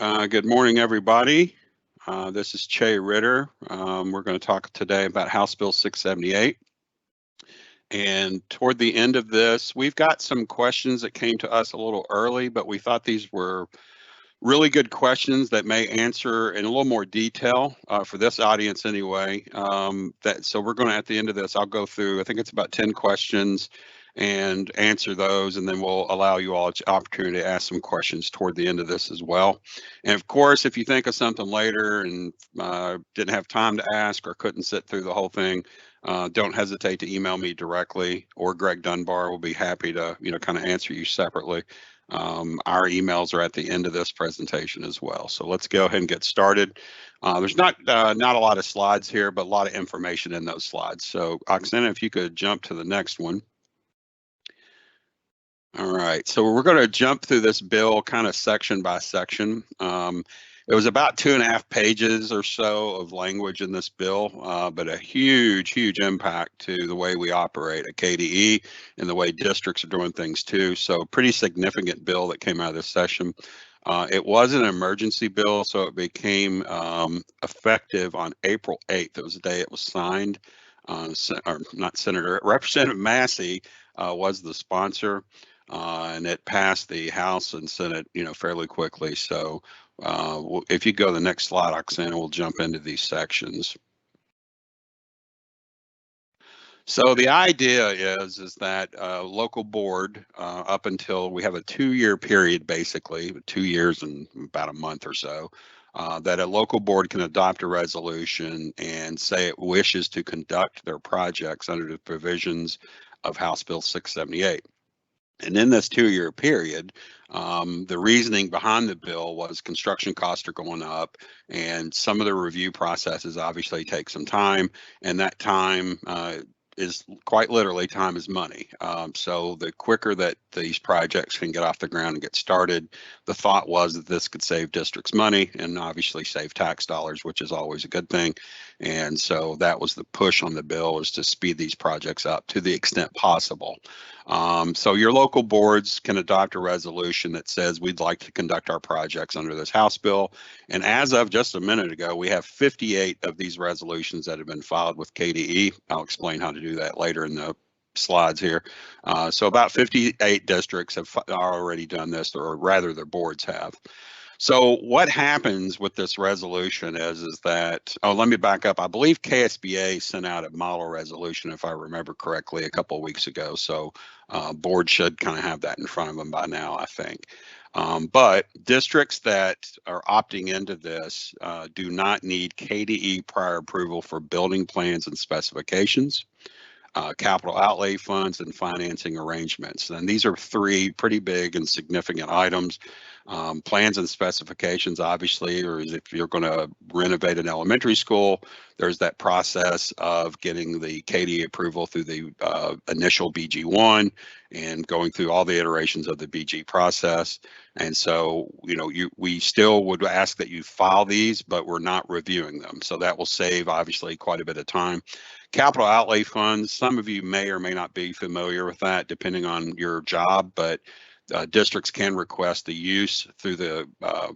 Good morning, everybody. This is Che Ritter. We're going to talk today about House Bill 678. And toward the end of this, we've got some questions that came to us a little early, but we thought these were really good questions that may answer in a little more detail for this audience anyway. So we're going to, at the end of this, I'll go through, I think it's about 10 questions and answer those, and then we'll allow you all the opportunity to ask some questions toward the end of this as well. And of course, if you think of something later and didn't have time to ask or couldn't sit through the whole thing, don't hesitate to email me directly, or Greg Dunbar will be happy to, kind of answer you separately. Our emails are at the end of this presentation as well. So let's go ahead and get started. There's not a lot of slides here, but a lot of information in those slides. So Oksana, if you could jump to the next one. All right, so we're going to jump through this bill kind of section by section. It was about 2.5 pages or so of language in this bill, but a huge impact to the way we operate at KDE and the way districts are doing things too. So pretty significant bill that came out of this session. It was an emergency bill, so it became effective on April 8th. It was the day it was signed. Or not Senator, Representative Massey was the sponsor. And it passed the House and Senate, fairly quickly. So if you go to the next slide, Oksana, we'll jump into these sections. So the idea is that local board, up until we have a 2-year period, basically 2 years and about a month or so, that a local board can adopt a resolution and say it wishes to conduct their projects under the provisions of House Bill 678. And in this 2-year period, the reasoning behind the bill was construction costs are going up, and some of the review processes obviously take some time, and that time is quite literally time is money. So the quicker that these projects can get off the ground and get started, the thought was that this could save districts money and obviously save tax dollars, which is always a good thing. And so that was the push on the bill, is to speed these projects up to the extent possible. So your local boards can adopt a resolution that says we'd like to conduct our projects under this House bill. And as of just a minute ago, we have 58 of these resolutions that have been filed with KDE. I'll explain how to do that later in the slides here. So about 58 districts have already done this, or rather their boards have. So what happens with this resolution is that, let me back up. I believe KSBA sent out a model resolution, if I remember correctly, a couple of weeks ago. So board should kind of have that in front of them by now, I think. But districts that are opting into this do not need KDE prior approval for building plans and specifications, capital outlay funds, and financing arrangements. And these are 3 pretty big and significant items. Plans and specifications, obviously, or if you're going to renovate an elementary school, there's that process of getting the KDE approval through the initial BG1 and going through all the iterations of the BG process. And so, we still would ask that you file these, but we're not reviewing them. So that will save, obviously, quite a bit of time. Capital outlay funds, some of you may or may not be familiar with that, depending on your job, but districts can request the use through the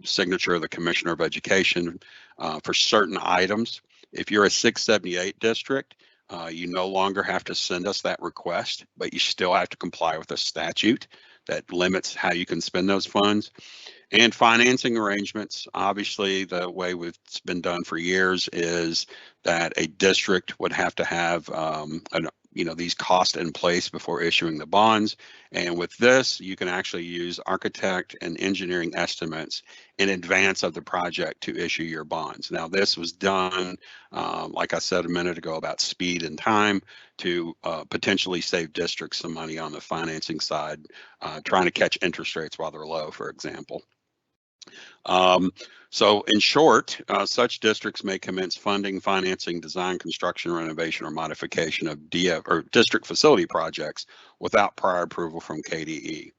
signature of the Commissioner of Education for certain items. If you're a 678 district, you no longer have to send us that request, but you still have to comply with a statute that limits how you can spend those funds. And financing arrangements, obviously, the way it's been done for years is that a district would have to have these costs in place before issuing the bonds. And with this, you can actually use architect and engineering estimates in advance of the project to issue your bonds. Now, this was done, like I said a minute ago, about speed and time to potentially save districts some money on the financing side, trying to catch interest rates while they're low, for example. So in short, such districts may commence funding, financing, design, construction, renovation, or modification of DF or district facility projects without prior approval from KDE.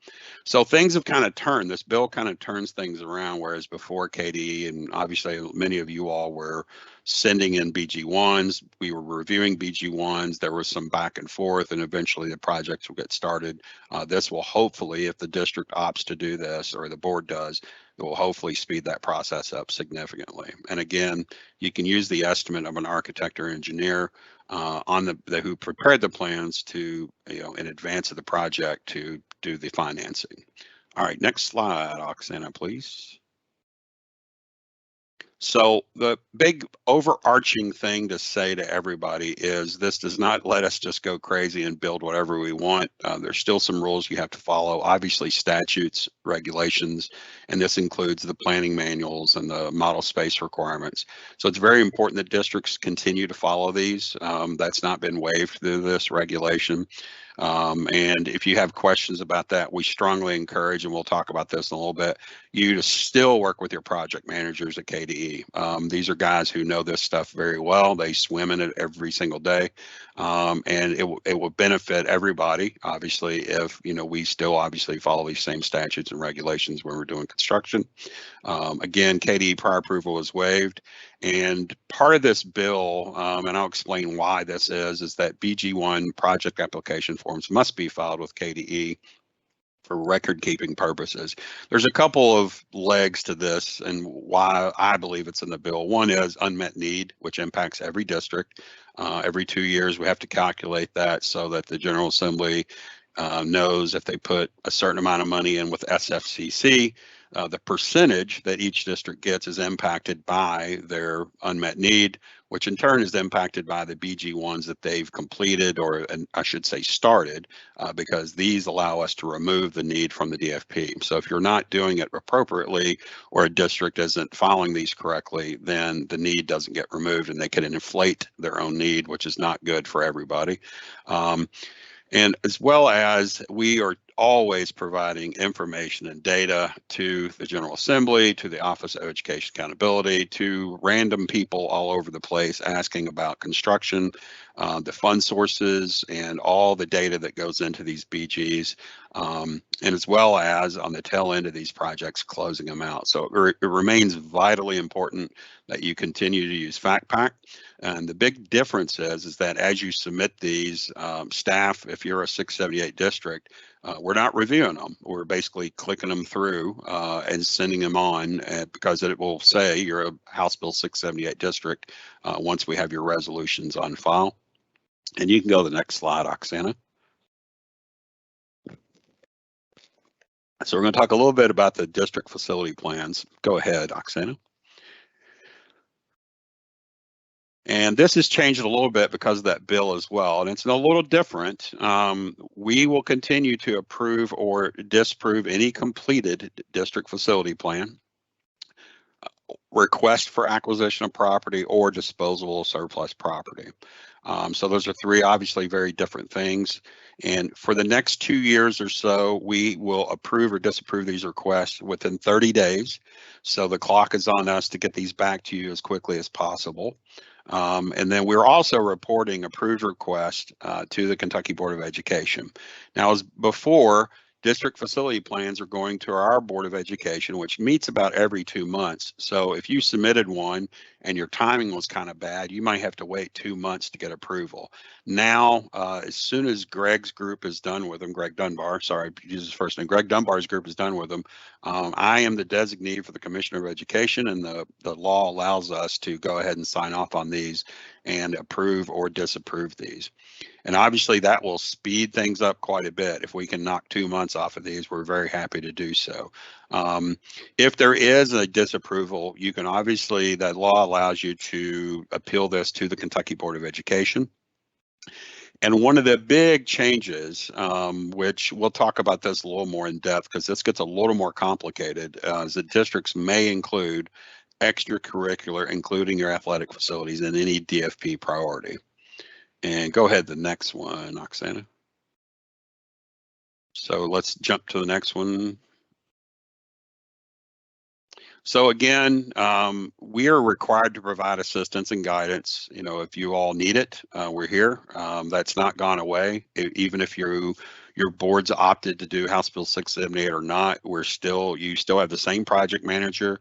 So things have kind of turned. This bill kind of turns things around, whereas before KDE, and obviously many of you all were sending in BG1s, we were reviewing BG1s, there was some back and forth, and eventually the projects will get started. This will hopefully, if the district opts to do this, or the board does, that will hopefully speed that process up significantly. And again, you can use the estimate of an architect or engineer on the who prepared the plans to, in advance of the project to do the financing. All right, next slide, Oksana, please. So the big overarching thing to say to everybody is this does not let us just go crazy and build whatever we want. There's still some rules you have to follow, obviously statutes, regulations, and this includes the planning manuals and the model space requirements. So it's very important that districts continue to follow these. That's not been waived through this regulation. And if you have questions about that, we strongly encourage, and we'll talk about this in a little bit, you to still work with your project managers at KDE. These are guys who know this stuff very well. They swim in it every single day. And it will benefit everybody, obviously, if we still obviously follow these same statutes and regulations when we're doing construction. Again, KDE prior approval is waived. And part of this bill, and I'll explain why this is that BG1 project application forms must be filed with KDE for record keeping purposes. There's a couple of legs to this and why I believe it's in the bill. One is unmet need, which impacts every district. Every 2 years, we have to calculate that so that the General Assembly knows if they put a certain amount of money in with SFCC, the percentage that each district gets is impacted by their unmet need, which in turn is impacted by the BG1s that they've completed, or and I should say started, because these allow us to remove the need from the DFP. So if you're not doing it appropriately or a district isn't following these correctly, then the need doesn't get removed and they can inflate their own need, which is not good for everybody. And as well as we are always providing information and data to the General Assembly, to the Office of Education Accountability, to random people all over the place asking about construction, the fund sources, and all the data that goes into these BGs, and as well as on the tail end of these projects, closing them out. So it remains vitally important that you continue to use FactPack. And the big difference is that as you submit these, staff, if you're a 678 district, we're not reviewing them. We're basically clicking them through and sending them on because it will say you're a House Bill 678 district once we have your resolutions on file. And you can go to the next slide, Oksana. So we're going to talk a little bit about the district facility plans. Go ahead, Oksana. And this has changed a little bit because of that bill as well, and it's a little different. We will continue to approve or disapprove any completed district facility plan, request for acquisition of property, or disposal of surplus property. So those are three obviously very different things. And for the next 2 years or so, we will approve or disapprove these requests within 30 days. So the clock is on us to get these back to you as quickly as possible. And then we're also reporting approved requests to the Kentucky Board of Education. Now, as before, district facility plans are going to our Board of Education, which meets about every 2 months. So if you submitted one and your timing was kind of bad, you might have to wait 2 months to get approval. Now, as soon as Greg's group is done with them, Greg Dunbar, sorry, use his first name, Greg Dunbar's group is done with them, I am the designee for the Commissioner of Education, and the law allows us to go ahead and sign off on these and approve or disapprove these. And obviously that will speed things up quite a bit. If we can knock 2 months off of these, we're very happy to do so. If there is a disapproval, you can obviously, that law allows you to appeal this to the Kentucky Board of Education. And one of the big changes, which we'll talk about this a little more in depth because this gets a little more complicated, is that districts may include extracurricular, including your athletic facilities, in any DFP priority. And go ahead, the next one, Oksana. So let's jump to the next one. So again, we are required to provide assistance and guidance. If you all need it, we're here. That's not gone away. Even if your board's opted to do House Bill 678 or not, you still have the same project manager.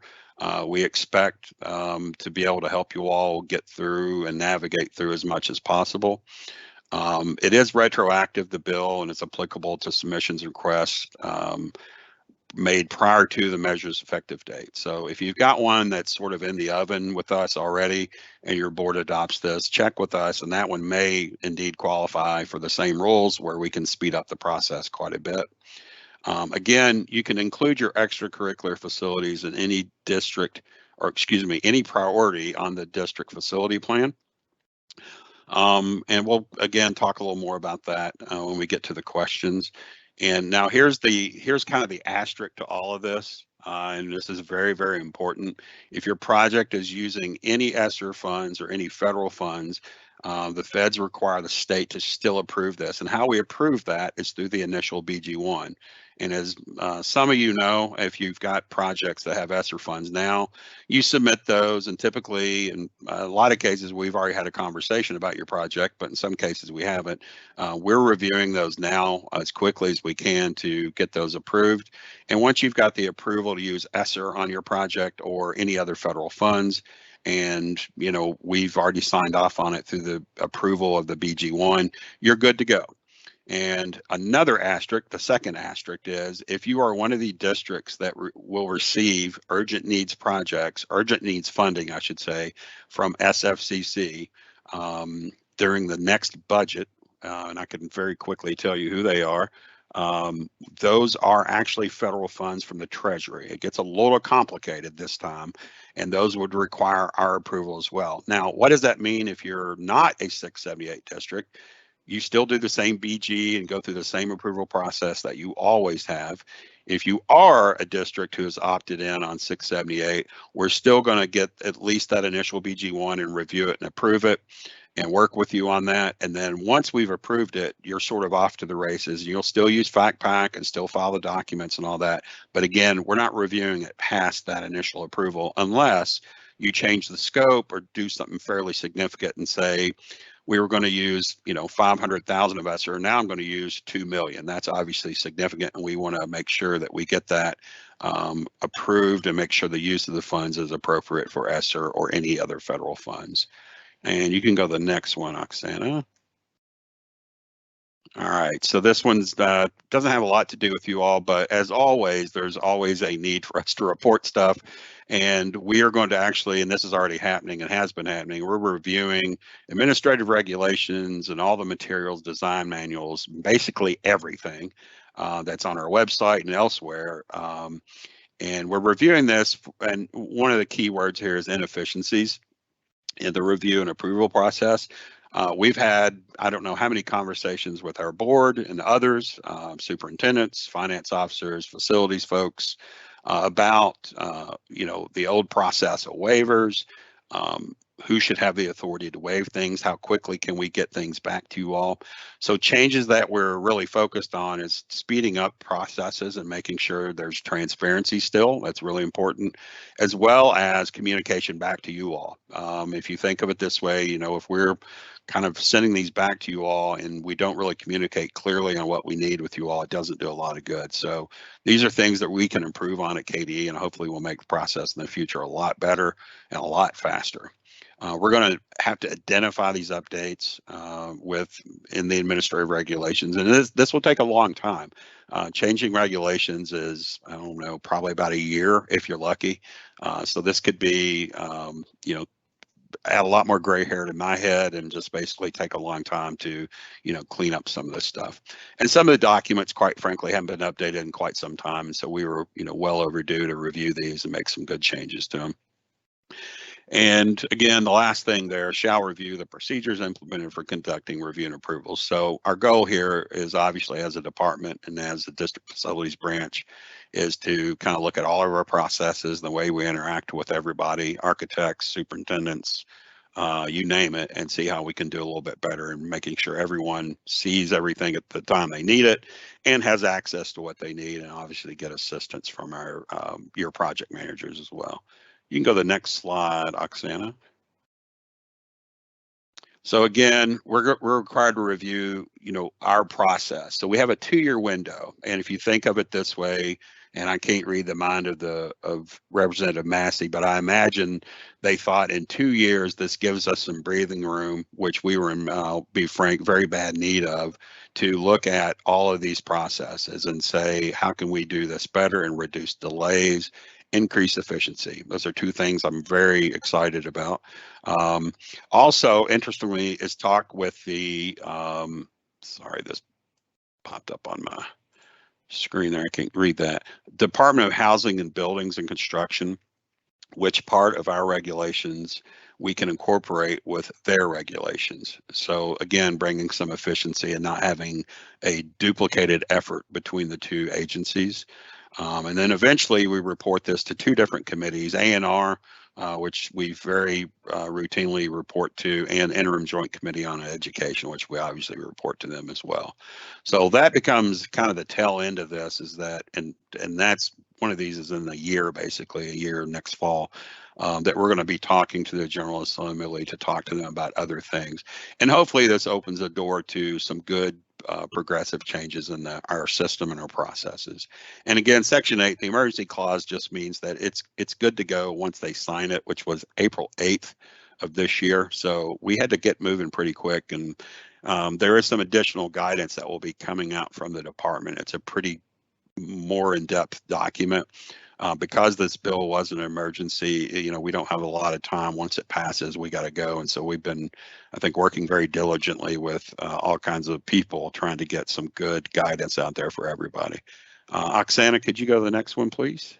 We expect to be able to help you all get through and navigate through as much as possible. It is retroactive, the bill, and it's applicable to submissions and requests made prior to the measure's effective date. So if you've got one that's sort of in the oven with us already and your board adopts this, check with us, and that one may indeed qualify for the same rules where we can speed up the process quite a bit. Again, you can include your extracurricular facilities in any district, or excuse me, any priority on the district facility plan. And we'll again talk a little more about that when we get to the questions. And now here's kind of the asterisk to all of this. And this is very, very important. If your project is using any ESSER funds or any federal funds, the feds require the state to still approve this. And how we approve that is through the initial BG1. And as some of you know, if you've got projects that have ESSER funds now, you submit those, and typically in a lot of cases we've already had a conversation about your project, but in some cases we haven't. We're reviewing those now as quickly as we can to get those approved. And once you've got the approval to use ESSER on your project or any other federal funds, and we've already signed off on it through the approval of the BG1, you're good to go. And another asterisk, the second asterisk, is if you are one of the districts that will receive urgent needs funding, I should say, from SFCC during the next budget, and I can very quickly tell you who they are. Those are actually federal funds from the Treasury. It gets a little complicated this time, and those would require our approval as well. Now, what does that mean if you're not a 678 district? You still do the same BG and go through the same approval process that you always have. If you are a district who has opted in on 678, we're still going to get at least that initial BG1 and review it and approve it and work with you on that. And then once we've approved it, you're sort of off to the races. You'll still use FactPack and still file the documents and all that. But again, we're not reviewing it past that initial approval unless you change the scope or do something fairly significant and say, we were going to use, 500,000 of ESSER. Now I'm going to use 2 million. That's obviously significant, and we want to make sure that we get that approved and make sure the use of the funds is appropriate for ESSER or any other federal funds. And you can go to the next one, Oksana. All right, so this one's doesn't have a lot to do with you all, but as always, there's always a need for us to report stuff. And we are going to actually, and this is already happening and has been happening, we're reviewing administrative regulations and all the materials, design manuals, basically everything that's on our website and elsewhere. And we're reviewing this, and one of the key words here is inefficiencies in the review and approval process. We've had, I don't know how many conversations with our board and others, superintendents, finance officers, facilities folks, about, the old process of waivers, who should have the authority to waive things, how quickly can we get things back to you all. So changes that we're really focused on is speeding up processes and making sure there's transparency still. That's really important, as well as communication back to you all. If you think of it this way, if we're kind of sending these back to you all and we don't really communicate clearly on what we need with you all, it doesn't do a lot of good. So these are things that we can improve on at KDE, and hopefully we'll make the process in the future a lot better and a lot faster. We're going to have to identify these updates in the administrative regulations, and this will take a long time. Changing regulations is, I don't know, probably about a year if you're lucky. So this could be, add a lot more gray hair to my head and just basically take a long time to, clean up some of this stuff. And some of the documents, quite frankly, haven't been updated in quite some time. And so we were, well overdue to review these and make some good changes to them. And again, the last thing there, shall review the procedures implemented for conducting review and approvals. So our goal here is obviously as a department and as the district facilities branch is to kind of look at all of our processes, the way we interact with everybody, architects, superintendents, you name it, and see how we can do a little bit better in making sure everyone sees everything at the time they need it and has access to what they need, and obviously get assistance from your project managers as well. You can go to the next slide, Oksana. So again, we're required to review, our process. So we have a 2-year window, and if you think of it this way, and I can't read the mind of Representative Massey, but I imagine they thought in 2 years this gives us some breathing room, which we were in, be frank, very bad need of, to look at all of these processes and say, how can we do this better and reduce delays, increase efficiency? Those are two things I'm very excited about. Also, interestingly, is talk with the, sorry, this popped up on my screen there. I can't read that. Department of Housing and Buildings and Construction, which part of our regulations we can incorporate with their regulations. So again, bringing some efficiency and not having a duplicated effort between the two agencies. And then eventually we report this to two different committees, A&R, which we very routinely report to, and Interim Joint Committee on Education, which we obviously report to them as well. So that becomes kind of the tail end of this, is that, and that's one of these is in a year, basically a year next fall, that we're going to be talking to the General Assembly to talk to them about other things. And hopefully this opens a door to some good progressive changes in our system and our processes. And again, Section 8, the emergency clause just means that it's good to go once they sign it, which was April 8th of this year. So we had to get moving pretty quick. And there is some additional guidance that will be coming out from the department. It's a pretty more in-depth document. Because this bill was an emergency, we don't have a lot of time. Once it passes, we got to go. And so we've been, I think, working very diligently with all kinds of people trying to get some good guidance out there for everybody. Oksana, could you go to the next one, please?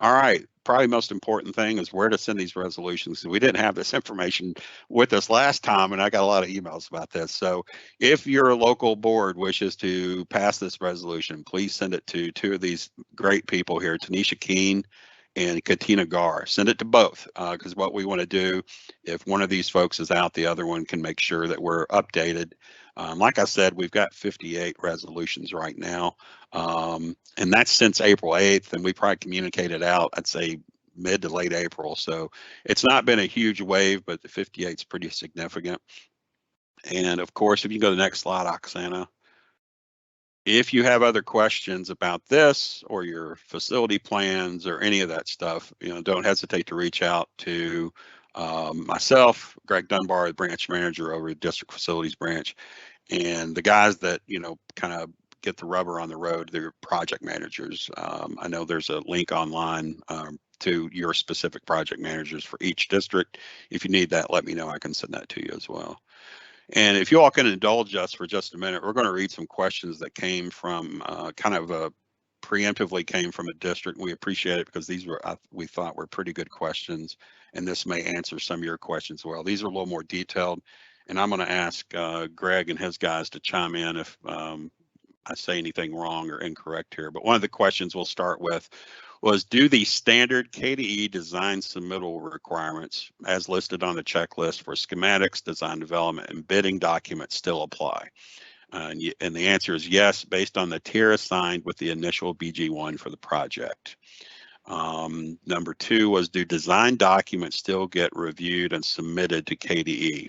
All right. Probably most important thing is where to send these resolutions. We didn't have this information with us last time, and I got a lot of emails about this. So if your local board wishes to pass this resolution, please send it to two of these great people here, Tanisha Keene and Katina Gar. Send it to both, because what we want to do, if one of these folks is out, the other one can make sure that we're updated. Like I said, we've got 58 resolutions right now, and that's since April 8th, and we probably communicated out, I'd say, mid to late April. So it's not been a huge wave, but the 58 is pretty significant. And of course, if you go to the next slide, Oksana, if you have other questions about this or your facility plans or any of that stuff, don't hesitate to reach out to myself, Greg Dunbar, the branch manager over at District Facilities Branch, and the guys that, kind of get the rubber on the road, they're project managers. I know there's a link online to your specific project managers for each district. If you need that, let me know. I can send that to you as well. And if you all can indulge us for just a minute, we're going to read some questions that came from preemptively came from a district. We appreciate it because these were, we thought, were pretty good questions, and this may answer some of your questions well. These are a little more detailed, and I'm going to ask Greg and his guys to chime in if I say anything wrong or incorrect here. But one of the questions we'll start with was, do the standard KDE design submittal requirements as listed on the checklist for schematics, design development, and bidding documents still apply? And the answer is yes, based on the tier assigned with the initial BG1 for the project. Number two was, do design documents still get reviewed and submitted to KDE?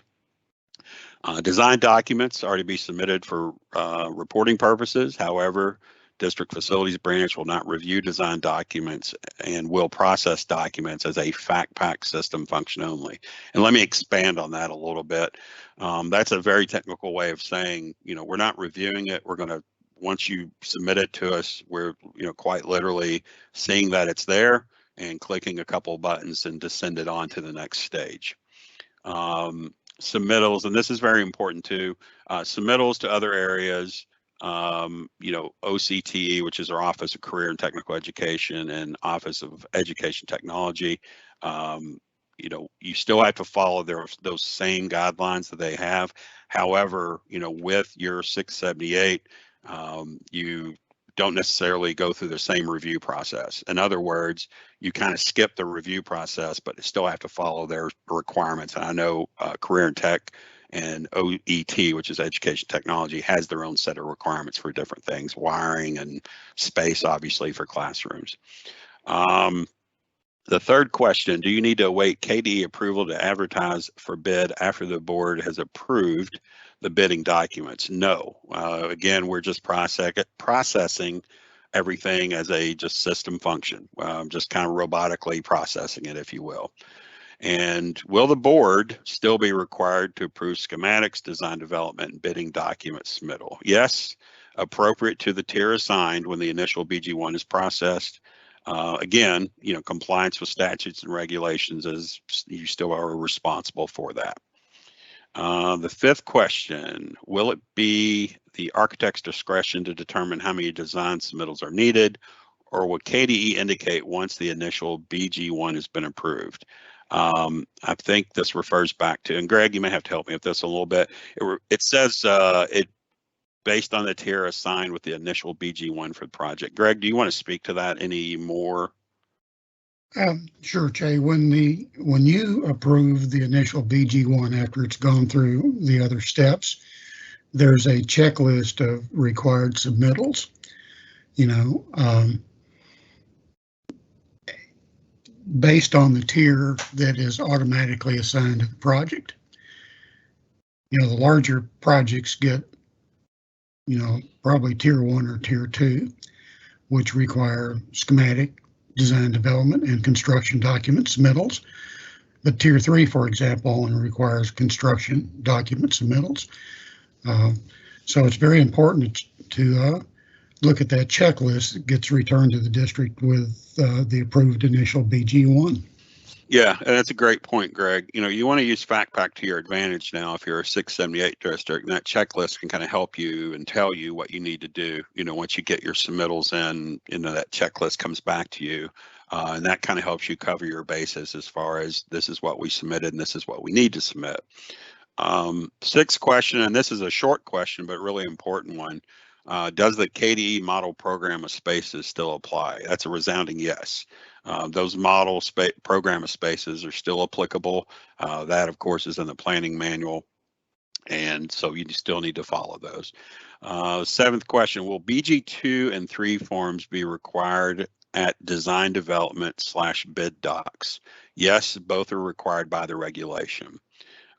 Design documents are to be submitted for reporting purposes. However, District Facilities Branch will not review design documents and will process documents as a fact pack system function only. And let me expand on that a little bit. That's a very technical way of saying, we're not reviewing it. We're going to, once you submit it to us, we're, quite literally seeing that it's there and clicking a couple buttons and to send it on to the next stage. Submittals, and this is very important too, submittals to other areas, OCTE, which is our Office of Career and Technical Education, and Office of Education Technology. You still have to follow those same guidelines that they have. However, with your 678, you don't necessarily go through the same review process. In other words, you kind of skip the review process, but still have to follow their requirements. And I know Career and Tech and OET, which is Education Technology, has their own set of requirements for different things, wiring and space, obviously, for classrooms. The third question, do you need to await KDE approval to advertise for bid after the board has approved the bidding documents? No. Again, we're just processing everything as a just system function, just kind of robotically processing it, if you will. And will the board still be required to approve schematics, design development, and bidding document submittal? Yes, appropriate to the tier assigned when the initial BG1 is processed. Again, compliance with statutes and regulations is you still are responsible for that. The fifth question, will it be the architect's discretion to determine how many design submittals are needed, or will KDE indicate once the initial BG1 has been approved? I think this refers back to, and Greg, you may have to help me with this a little bit. It says it based on the tier assigned with the initial BG1 for the project. Greg, do you want to speak to that any more? Sure, Jay. When you approve the initial BG1 after it's gone through the other steps, there's a checklist of required submittals. Based on the tier that is automatically assigned to the project. The larger projects get, probably tier 1 or tier 2, which require schematic, design development, and construction document submittals. But tier 3, for example, only requires construction document submittals. So it's very important to look at that checklist that gets returned to the district with the approved initial BG1. Yeah, and that's a great point, Greg. You want to use FactPack to your advantage now if you're a 678 district, and that checklist can kind of help you and tell you what you need to do. Once you get your submittals in, that checklist comes back to you, and that kind of helps you cover your bases as far as this is what we submitted and this is what we need to submit. Sixth question, and this is a short question, but really important one. Does the KDE model program of spaces still apply? That's a resounding yes. Those model program of spaces are still applicable. That, of course, is in the planning manual, and so you still need to follow those. Seventh question, will BG2 and 3 forms be required at design development / bid docs? Yes, both are required by the regulation.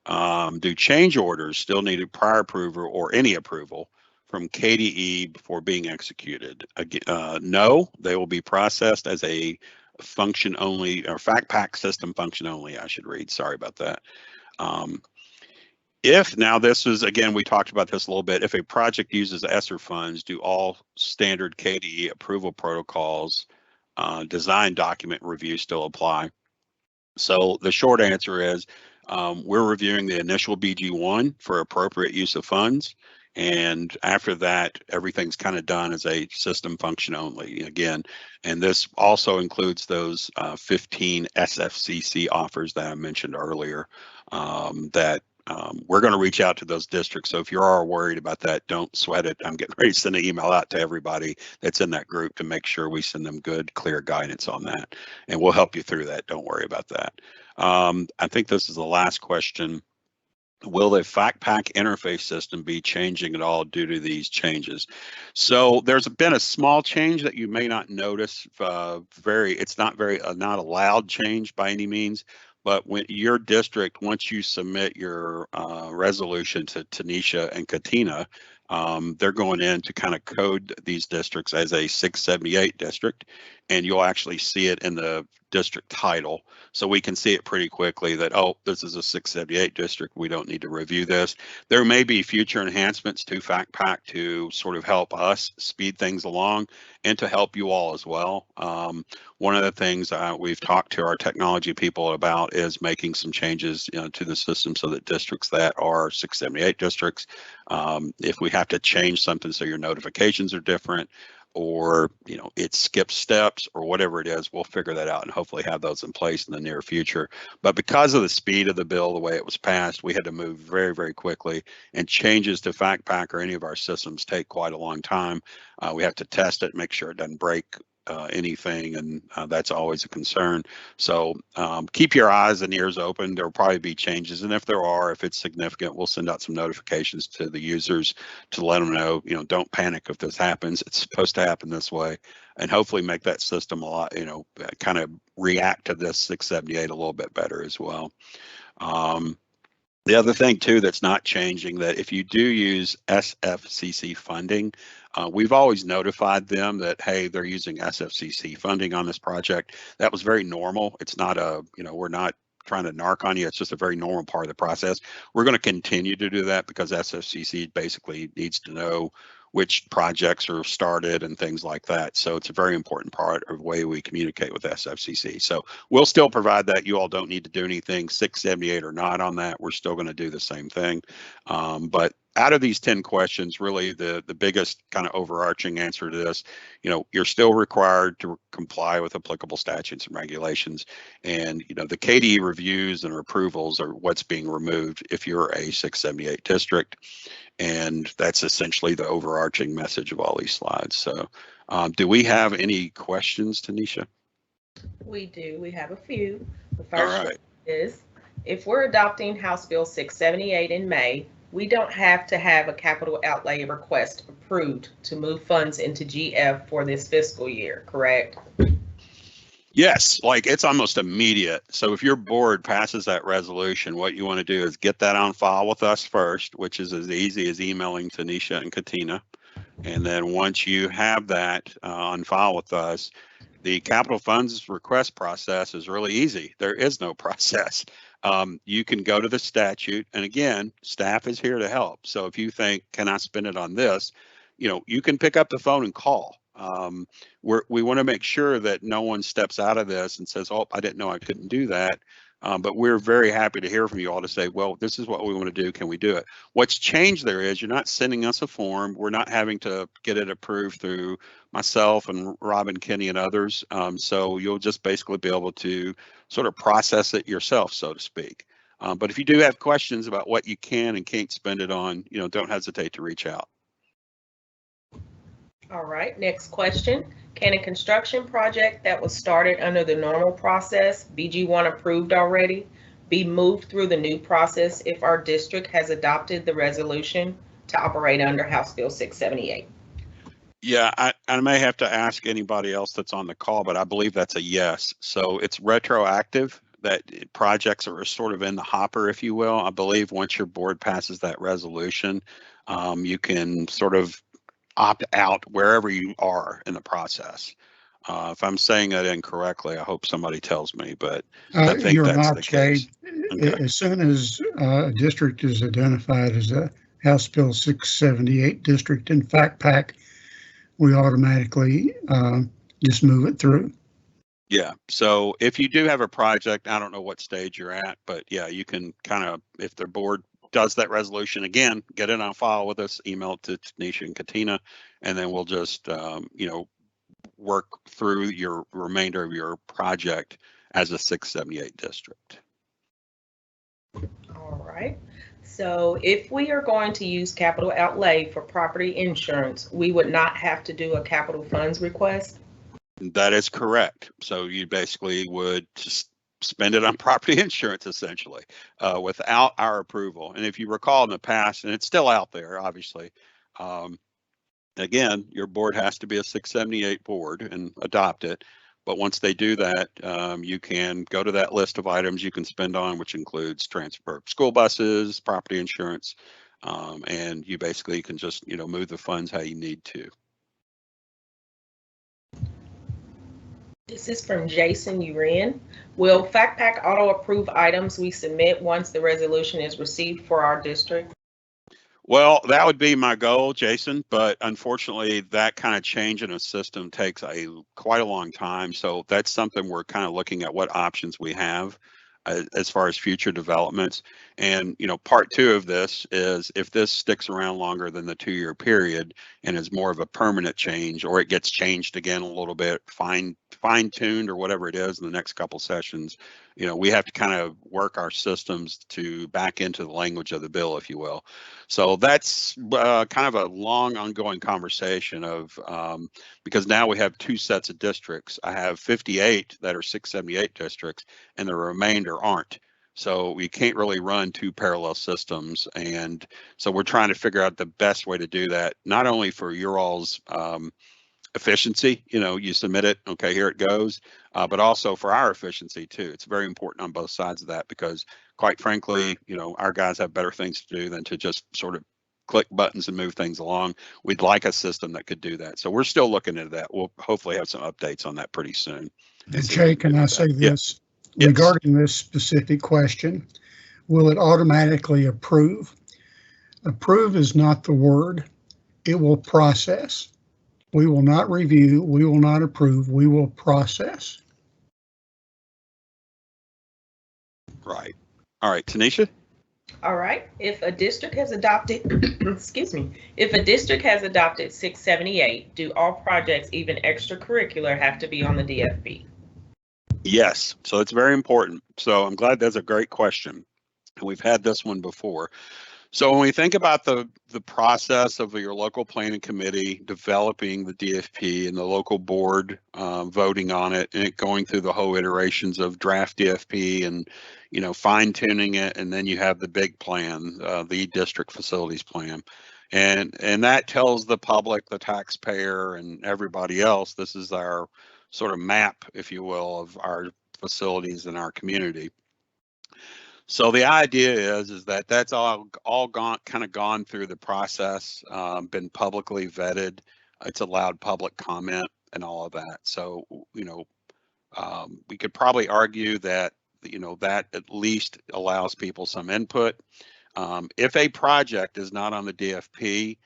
Do change orders still need a prior approval or any approval from KDE before being executed? No, they will be processed as a function only, or FactPack system function only, I should read. Sorry about that. Now this is, again, we talked about this a little bit. If a project uses ESSER funds, do all standard KDE approval protocols, design document review still apply? So the short answer is we're reviewing the initial BG1 for appropriate use of funds. And after that, everything's kind of done as a system function only again. And this also includes those 15 SFCC offers that I mentioned earlier that we're going to reach out to those districts. So if you are worried about that, don't sweat it. I'm getting ready to send an email out to everybody that's in that group to make sure we send them good, clear guidance on that. And we'll help you through that. Don't worry about that. I think this is the last question. Will the FactPack interface system be changing at all due to these changes? So there's been a small change that you may not notice. It's not not a loud change by any means, but when your district, once you submit your resolution to Tanisha and Katina, they're going in to kind of code these districts as a 678 district, and you'll actually see it in the district title. So we can see it pretty quickly that, oh, this is a 678 district. We don't need to review this. There may be future enhancements to FactPack to sort of help us speed things along and to help you all as well. One of the things we've talked to our technology people about is making some changes to the system so that districts that are 678 districts, if we have to change something so your notifications are different, or it skips steps or whatever it is, we'll figure that out and hopefully have those in place in the near future. But because of the speed of the bill, the way it was passed, we had to move very, very quickly, and changes to FactPack or any of our systems take quite a long time. We have to test it, make sure it doesn't break anything, and that's always a concern. So keep your eyes and ears open. There'll probably be changes, and if it's significant, we'll send out some notifications to the users to let them know, don't panic if this happens. It's supposed to happen this way, and hopefully make that system a lot, kind of react to this 678 a little bit better as well. The other thing too that's not changing, that if you do use SFCC funding, we've always notified them that, hey, they're using SFCC funding on this project. That was very normal. It's not a, we're not trying to narc on you. It's just a very normal part of the process. We're going to continue to do that because SFCC basically needs to know which projects are started and things like that. So it's a very important part of the way we communicate with SFCC. So we'll still provide that. You all don't need to do anything 678 or not on that. We're still going to do the same thing. But out of these 10 questions, really the biggest kind of overarching answer to this, you're still required to comply with applicable statutes and regulations. And, the KDE reviews and approvals are what's being removed if you're a 678 district. And that's essentially the overarching message of all these slides. So do we have any questions, Tanisha? We do. We have a few. The first one is, if we're adopting House Bill 678 in May, we don't have to have a capital outlay request approved to move funds into GF for this fiscal year, correct? Yes, like it's almost immediate. So if your board passes that resolution, what you want to do is get that on file with us first, which is as easy as emailing Tanisha and Katina. And then once you have that on file with us, the capital funds request process is really easy. There is no process. You can go to the statute, and again, staff is here to help. So if you think, can I spend it on this? You can pick up the phone and call. We want to make sure that no one steps out of this and says, oh, I didn't know I couldn't do that. But we're very happy to hear from you all to say, well, this is what we want to do. Can we do it? What's changed there is you're not sending us a form. We're not having to get it approved through myself and Robin, Kenny, and others. So you'll just basically be able to sort of process it yourself, so to speak. But if you do have questions about what you can and can't spend it on, don't hesitate to reach out. All right, next question. Can a construction project that was started under the normal process, BG1 approved already, be moved through the new process if our district has adopted the resolution to operate under House Bill 678? Yeah, I may have to ask anybody else that's on the call, but I believe that's a yes. So it's retroactive, that projects are sort of in the hopper, if you will. I believe once your board passes that resolution, you can sort of opt out wherever you are in the process. If I'm saying that incorrectly, I hope somebody tells me, but I think you're that's not, the case. Okay. As soon as a district is identified as a House Bill 678 district in Fact Pack, we automatically just move it through. Yeah, so if you do have a project, I don't know what stage you're at, but yeah, you can kind of, if the board does that resolution, again, get it on file with us, email it to Tanisha and Katina, and then we'll just, work through your remainder of your project as a 678 district. All right. So if we are going to use capital outlay for property insurance, we would not have to do a capital funds request? That is correct. So you basically would just spend it on property insurance essentially without our approval. And if you recall in the past, and it's still out there, obviously, again, your board has to be a 678 board and adopt it. But once they do that, you can go to that list of items you can spend on, which includes transfer school buses, property insurance, and you basically can just, move the funds how you need to. This is from Jason Urin. Will FactPack auto approve items we submit once the resolution is received for our district? Well, that would be my goal, Jason, but unfortunately that kind of change in a system takes quite a long time. So that's something we're kind of looking at what options we have as far as future developments. And, part two of this is if this sticks around longer than the 2-year period and is more of a permanent change, or it gets changed again a little bit, fine-tuned or whatever it is in the next couple sessions, we have to kind of work our systems to back into the language of the bill, if you will. So that's kind of a long ongoing conversation of, because now we have 2 sets of districts. I have 58 that are 678 districts and the remainder aren't. So we can't really run 2 parallel systems. And so we're trying to figure out the best way to do that, not only for your all's efficiency, you submit it, okay, here it goes, but also for our efficiency too. It's very important on both sides of that because, quite frankly, our guys have better things to do than to just sort of click buttons and move things along. We'd like a system that could do that. So we're still looking into that. We'll hopefully have some updates on that pretty soon. And Jay, can I say this? Yes. Regarding this specific question, will it automatically approve? Approve is not the word. It will process. We will not review. We will not approve. We will process. Right. All right, Tanisha? All right. If a district has adopted, excuse me, if a district has adopted 678, do all projects, even extracurricular, have to be on the DFP? Yes. So it's very important. So I'm glad that's a great question. And we've had this one before. So when we think about the process of your local planning committee developing the DFP and the local board voting on it and it going through the whole iterations of draft DFP and fine tuning it, and then you have the big plan, the district facilities plan, and that tells the public, the taxpayer, and everybody else this is our sort of map, if you will, of our facilities in our community. So the idea is that that's all gone through the process, been publicly vetted. It's allowed public comment and all of that. So we could probably argue that that at least allows people some input. If a project is not on the DFP,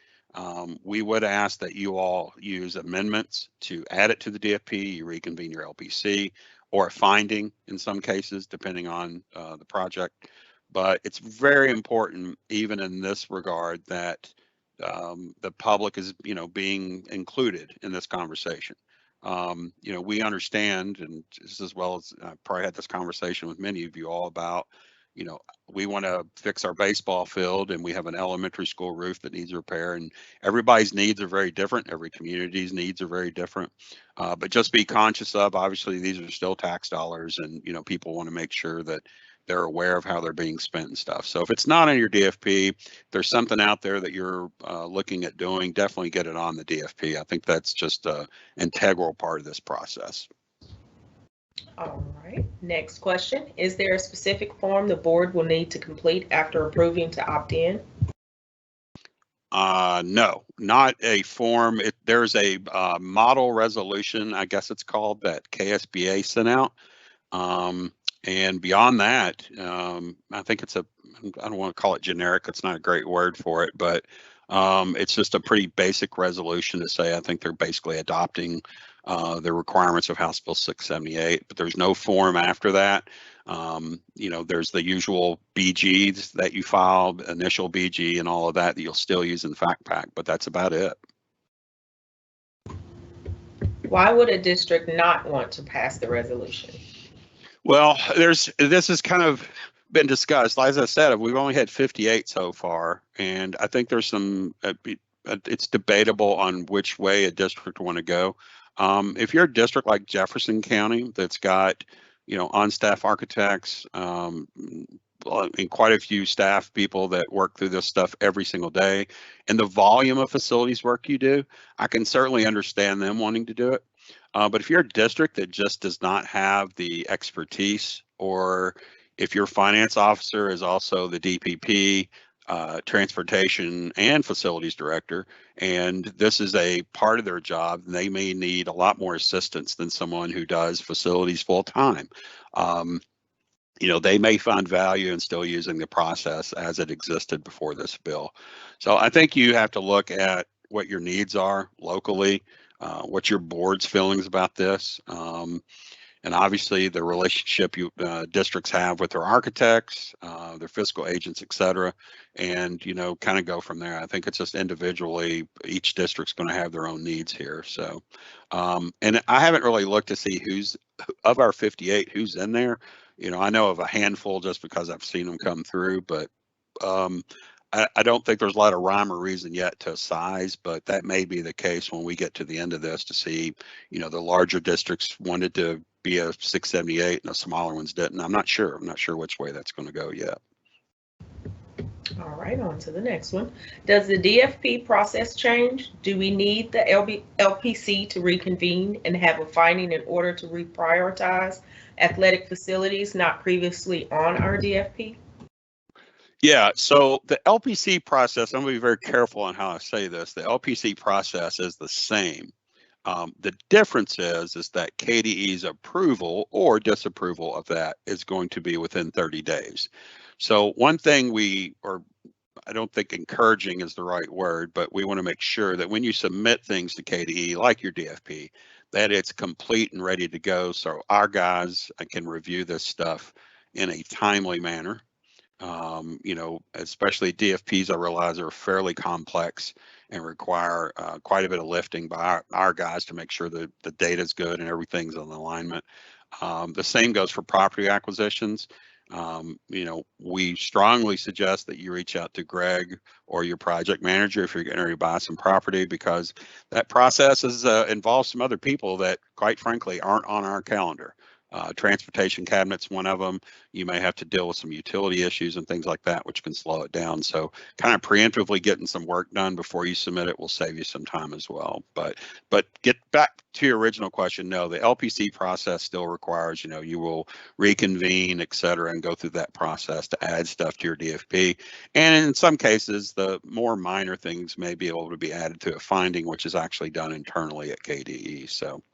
we would ask that you all use amendments to add it to the DFP. You reconvene your LPC, or a finding in some cases, depending on the project. But it's very important, even in this regard, that the public is, being included in this conversation. We understand, and just as well as I probably had this conversation with many of you all about, we want to fix our baseball field and we have an elementary school roof that needs repair, and everybody's needs are very different. Every community's needs are very different. But just be conscious of, obviously, these are still tax dollars, and, people want to make sure that they're aware of how they're being spent and stuff. So if it's not on your DFP, if there's something out there that you're looking at doing, definitely get it on the DFP. I think that's just an integral part of this process. All right. Next question. Is there a specific form the board will need to complete after approving to opt in? No, not a form. There's a model resolution, I guess it's called, that KSBA sent out. And beyond that, I think I don't want to call it generic. It's not a great word for it, but it's just a pretty basic resolution to say, I think they're basically adopting the requirements of House Bill 678, but there's no form after that. There's the usual BGs that you file, initial BG and all of that you'll still use in Fact Pack, but that's about it. Why would a district not want to pass the resolution? Well, this has kind of been discussed. As I said, we've only had 58 so far, and I think there's some, it's debatable on which way a district want to go. If you're a district like Jefferson County that's got, on-staff architects, and quite a few staff people that work through this stuff every single day, and the volume of facilities work you do, I can certainly understand them wanting to do it. But if you're a district that just does not have the expertise, or if your finance officer is also the DPP, transportation and facilities director, and this is a part of their job, they may need a lot more assistance than someone who does facilities full time. They may find value in still using the process as it existed before this bill. So I think you have to look at what your needs are locally, what your board's feelings about this, and obviously the relationship districts have with their architects, their fiscal agents, et cetera, and kind of go from there. I think it's just individually, each district's going to have their own needs here. So, and I haven't really looked to see who's of our 58 who's in there. I know of a handful just because I've seen them come through, but I don't think there's a lot of rhyme or reason yet to size, but that may be the case when we get to the end of this to see, the larger districts wanted to be a 678 and the smaller ones didn't. I'm not sure which way that's going to go yet. All right, on to the next one. Does the DFP process change? Do we need the LPC to reconvene and have a finding in order to reprioritize athletic facilities not previously on our DFP? Yeah, so the LPC process, I'm going to be very careful on how I say this. The LPC process is the same. The difference is that KDE's approval or disapproval of that is going to be within 30 days. So one thing I don't think encouraging is the right word, but we want to make sure that when you submit things to KDE, like your DFP, that it's complete and ready to go so our guys can review this stuff in a timely manner. Especially DFPs, I realize are fairly complex and require quite a bit of lifting by our guys to make sure that the data is good and everything's in alignment. The same goes for property acquisitions. We strongly suggest that you reach out to Greg or your project manager if you're going to buy some property, because that process involves some other people that, quite frankly, aren't on our calendar. Transportation cabinet's one of them. You may have to deal with some utility issues and things like that, which can slow it down. So kind of preemptively getting some work done before you submit it will save you some time as well. But get back to your original question. No, the LPC process still requires, you will reconvene, et cetera, and go through that process to add stuff to your DFP. And in some cases, the more minor things may be able to be added to a finding, which is actually done internally at KDE. So.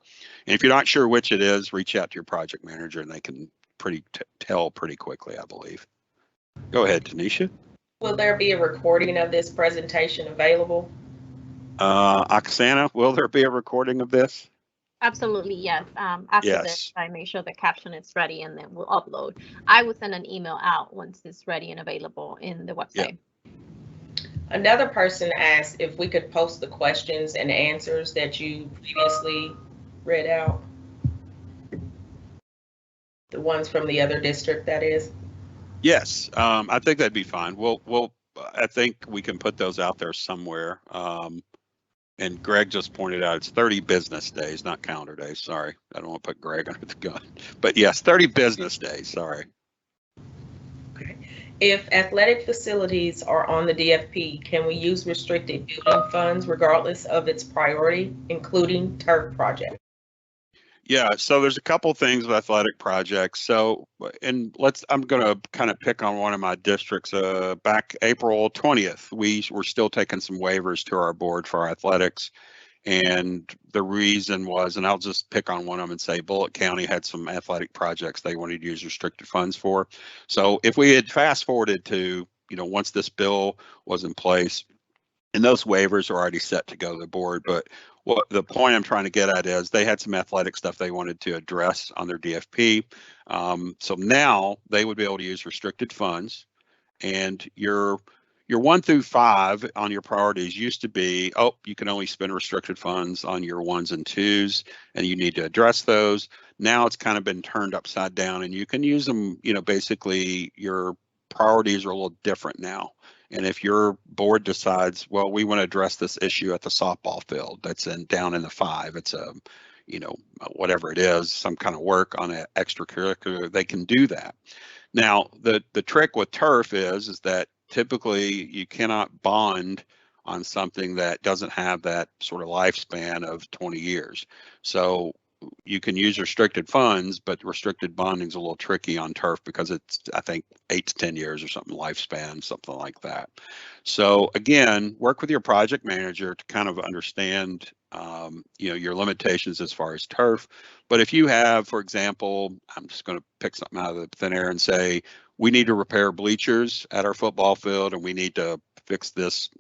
And if you're not sure which it is, reach out to your project manager and they can tell pretty quickly, I believe. Go ahead, Tanisha. Will there be a recording of this presentation available? Oksana, will there be a recording of this? Absolutely, yes. After Yes. this, I make sure the caption is ready and then we'll upload. I will send an email out once it's ready and available in the website. Another person asked if we could post the questions and answers that you previously read out. The ones from the other district, that is. Yes, I think that'd be fine. I think we can put those out there somewhere. And Greg just pointed out it's 30 business days, not calendar days. Sorry, I don't want to put Greg under the gun. But yes, 30 business days. Sorry. Okay. If athletic facilities are on the DFP, can we use restricted building funds regardless of its priority, including turf projects? Yeah, so there's a couple things with athletic projects. So, and I'm going to kind of pick on one of my districts. Back April 20th, we were still taking some waivers to our board for our athletics. And the reason was, and I'll just pick on one of them and say Bullitt County had some athletic projects they wanted to use restricted funds for. So if we had fast forwarded to, once this bill was in place, and those waivers are already set to go to the board, but what the point I'm trying to get at is they had some athletic stuff they wanted to address on their DFP. So now they would be able to use restricted funds, and your 1 through 5 on your priorities used to be, you can only spend restricted funds on your 1s and 2s, and you need to address those. Now it's kind of been turned upside down, and you can use them, basically your priorities are a little different now. And if your board decides, well, we want to address this issue at the softball field that's down in the 5, it's a, whatever it is, some kind of work on an extracurricular, they can do that. Now, the trick with turf is that typically you cannot bond on something that doesn't have that sort of lifespan of 20 years. So you can use restricted funds, but restricted bonding is a little tricky on turf because it's, I think, 8 to 10 years or something lifespan, something like that. So again, work with your project manager to kind of understand, your limitations as far as turf. But if you have, for example, I'm just going to pick something out of the thin air and say, we need to repair bleachers at our football field, and we need to fix this,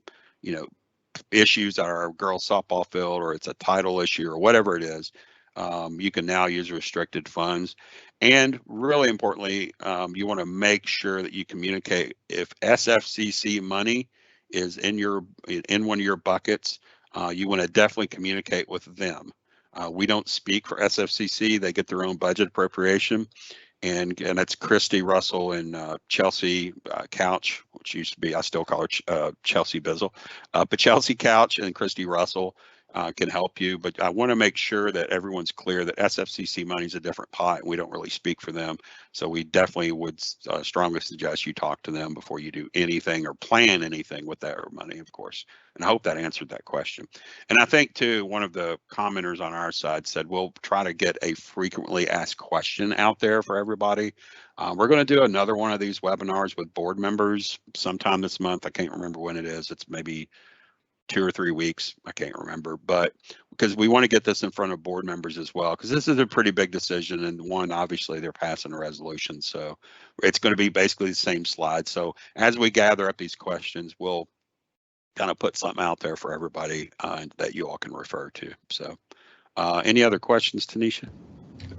issues at our girls softball field, or it's a title issue or whatever it is. You can now use restricted funds. And really importantly, you want to make sure that you communicate if SFCC money is in one of your buckets, you want to definitely communicate with them. We don't speak for SFCC. They get their own budget appropriation. And that's Christy Russell and Chelsea Couch, which used to be, I still call her Chelsea Bizzle, but Chelsea Couch and Christy Russell. can help you. But I want to make sure that everyone's clear that SFCC money is a different pot, and we don't really speak for them. So we definitely would strongly suggest you talk to them before you do anything or plan anything with that money, of course. And I hope that answered that question. And I think too, one of the commenters on our side said we'll try to get a frequently asked question out there for everybody. We're going to do another one of these webinars with board members sometime this month. I can't remember when it is. It's maybe 2 or 3 weeks. I can't remember, but because we want to get this in front of board members as well, because this is a pretty big decision. And one, obviously they're passing a resolution. So it's going to be basically the same slide. So as we gather up these questions, we'll kind of put something out there for everybody that you all can refer to. So any other questions, Tanisha?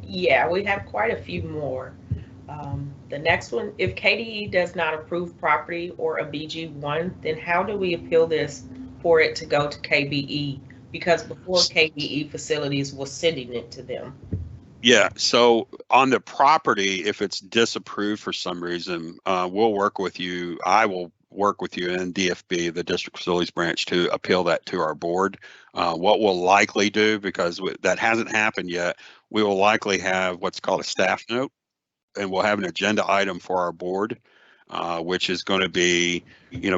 Yeah, we have quite a few more. The next one, if KDE does not approve property or a BG1, then how do we appeal this for it to go to KBE? Because before KBE facilities was sending it to them. Yeah, so on the property, if it's disapproved for some reason, we'll work with you. I will work with you in DFB, the District Facilities Branch, to appeal that to our board. What we'll likely do, because that hasn't happened yet, we will likely have what's called a staff note, and we'll have an agenda item for our board, which is going to be,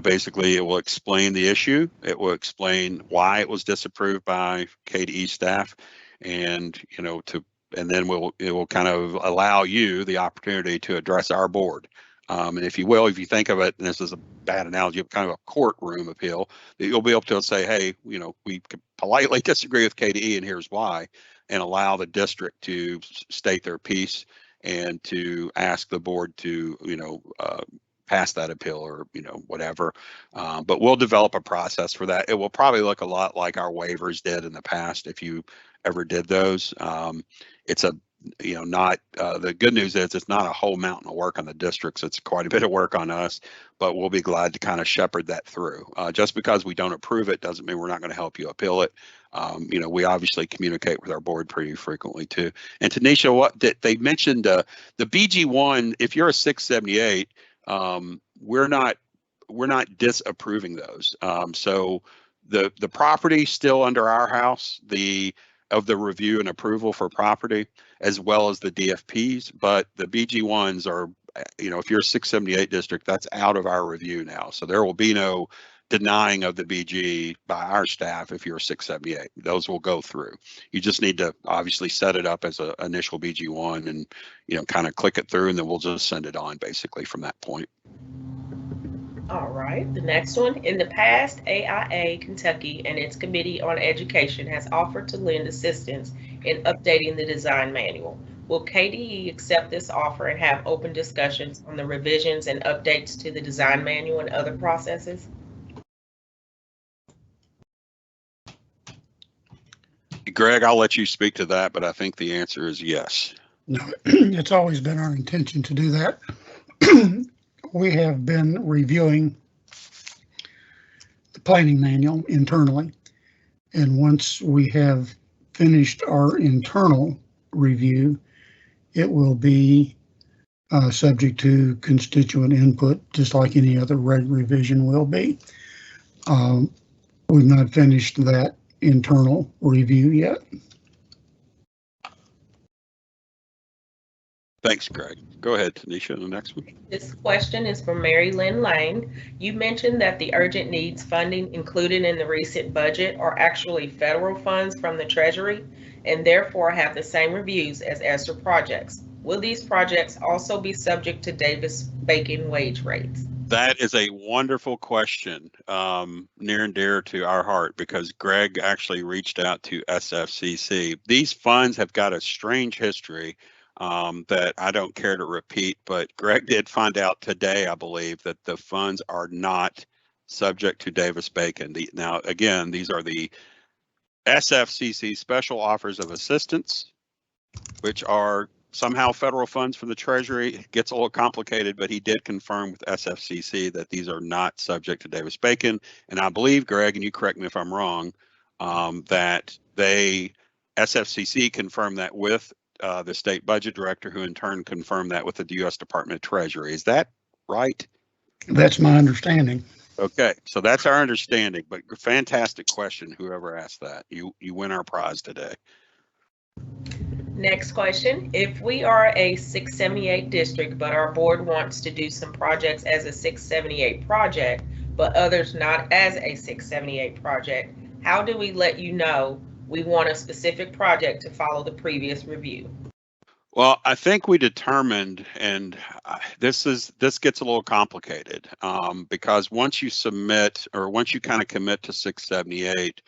basically it will explain the issue. It will explain why it was disapproved by KDE staff, and, and then it will kind of allow you the opportunity to address our board. And if you will, if you think of it, and this is a bad analogy, kind of a courtroom appeal, that you'll be able to say, hey, we politely disagree with KDE and here's why, and allow the district to state their piece and to ask the board to, pass that appeal or, whatever. But we'll develop a process for that. It will probably look a lot like our waivers did in the past, if you ever did those. It's not, the good news is it's not a whole mountain of work on the districts. It's quite a bit of work on us, but we'll be glad to kind of shepherd that through. Just because we don't approve it doesn't mean we're not going to help you appeal it. We obviously communicate with our board pretty frequently too. And Tanisha, what they mentioned, the BG1, if you're a 678, we're not disapproving those. So the property still under our house, of the review and approval for property, as well as the DFPs, but the BG1s are, if you're a 678 district, that's out of our review now. So there will be no denying of the BG by our staff if you're a 678. Those will go through. You just need to obviously set it up as an initial BG1 and, kind of click it through, and then we'll just send it on basically from that point. All right, the next one. In the past, AIA Kentucky and its Committee on Education has offered to lend assistance in updating the design manual. Will KDE accept this offer and have open discussions on the revisions and updates to the design manual and other processes? Greg, I'll let you speak to that, but I think the answer is yes. No, it's always been our intention to do that. We have been reviewing the planning manual internally, and once we have finished our internal review, it will be subject to constituent input, just like any other revision will be. We've not finished that internal review yet. Thanks, Greg. Go ahead, Tanisha, the next one. This question is from Mary Lynn Lane. You mentioned that the urgent needs funding included in the recent budget are actually federal funds from the Treasury and therefore have the same reviews as ESSER projects. Will these projects also be subject to Davis-Bacon wage rates? That is a wonderful question, near and dear to our heart, because Greg actually reached out to SFCC. These funds have got a strange history that I don't care to repeat, but Greg did find out today, I believe, that the funds are not subject to Davis-Bacon. Now, again, these are the SFCC special offers of assistance, which are somehow federal funds from the Treasury. It gets a little complicated, but he did confirm with SFCC that these are not subject to Davis-Bacon. And I believe, Greg, and you correct me if I'm wrong, that SFCC confirmed that with the state budget director, who in turn confirmed that with the U.S. Department of Treasury. Is that right? That's my understanding. Okay, so that's our understanding, but fantastic question, whoever asked that. You win our prize today. Next question. If we are a 678 district, but our board wants to do some projects as a 678 project, but others not as a 678 project, how do we let you know we want a specific project to follow the previous review? Well, I think we determined, and this gets a little complicated because once you submit or once you kind of commit to 678,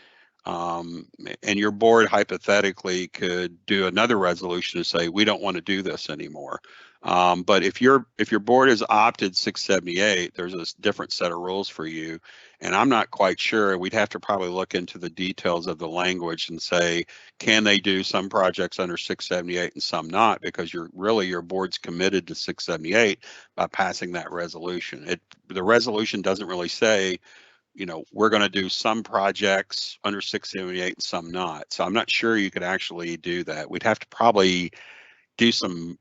and your board hypothetically could do another resolution to say we don't want to do this anymore. But if your board has opted 678, there's a different set of rules for you, and I'm not quite sure. We'd have to probably look into the details of the language and say, can they do some projects under 678 and some not, because your board's committed to 678 by passing that resolution. The resolution doesn't really say, you know, we're going to do some projects under 678 and some not. So I'm not sure you could actually do that. We'd have to probably do some,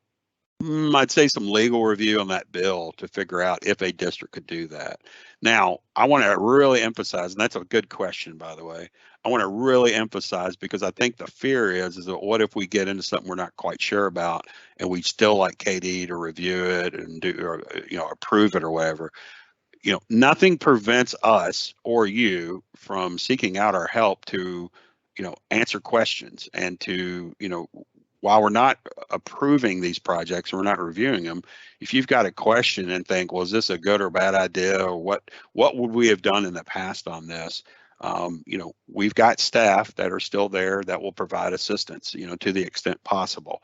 I'd say some legal review on that bill to figure out if a district could do that. Now, I want to really emphasize, and that's a good question, by the way. I want to really emphasize, because I think the fear is that what if we get into something we're not quite sure about and we still like KD to review it and do, or, you know, approve it or whatever. You know, nothing prevents us or you from seeking out our help to, you know, answer questions and to, you know, while we're not approving these projects, we're not reviewing them. If you've got a question and think, well, is this a good or bad idea, or what would we have done in the past on this? You know, we've got staff that are still there that will provide assistance, you know, to the extent possible.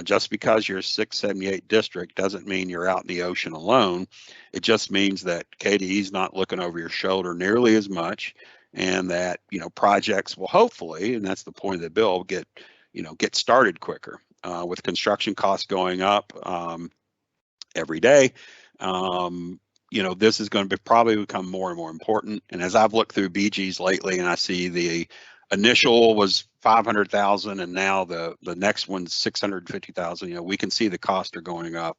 Just because you're a 678 district doesn't mean you're out in the ocean alone. It just means that KDE's not looking over your shoulder nearly as much, and that, you know, projects will hopefully, and that's the point of the bill, get started quicker. With construction costs going up every day, you know, this is going to probably become more and more important. And as I've looked through BGs lately, and I see the initial was 500,000, and now the next one's 650,000. You know, we can see the costs are going up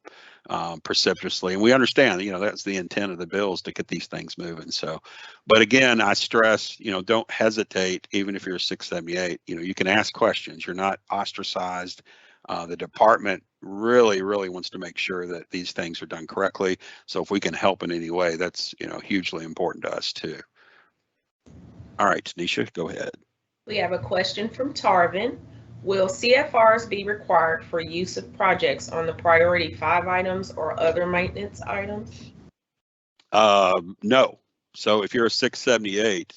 precipitously, and we understand, you know, that's the intent of the bills, to get these things moving. So, but again, I stress, you know, don't hesitate. Even if you're a 678, you know, you can ask questions. You're not ostracized. The department really wants to make sure that these things are done correctly. So if we can help in any way, that's, you know, hugely important to us too. All right, Tanisha, go ahead. We have a question from Tarvin. Will CFRs be required for use of projects on the priority 5 items or other maintenance items? No. So if you're a 678,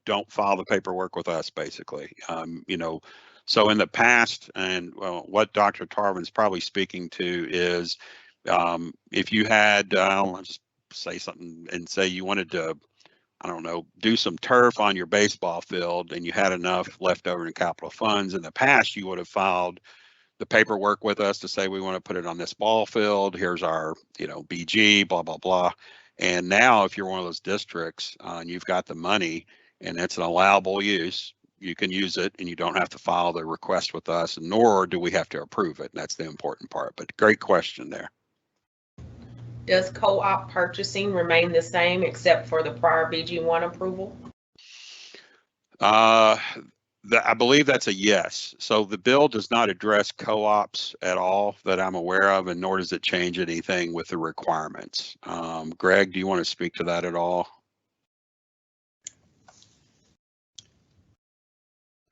don't file the paperwork with us, basically. You know, so in the past, and what Dr. Tarvin's probably speaking to is, if you had, I'll just say something and say you wanted to, I don't know, do some turf on your baseball field, and you had enough left over in capital funds. In the past, you would have filed the paperwork with us to say we want to put it on this ball field. Here's our, you know, BG, blah, blah, blah. And now if you're one of those districts and you've got the money and it's an allowable use, you can use it, and you don't have to file the request with us, nor do we have to approve it. And that's the important part. But great question there. Does co-op purchasing remain the same except for the prior BG1 approval? I believe that's a yes. So the bill does not address co-ops at all that I'm aware of, and nor does it change anything with the requirements. Greg, do you want to speak to that at all?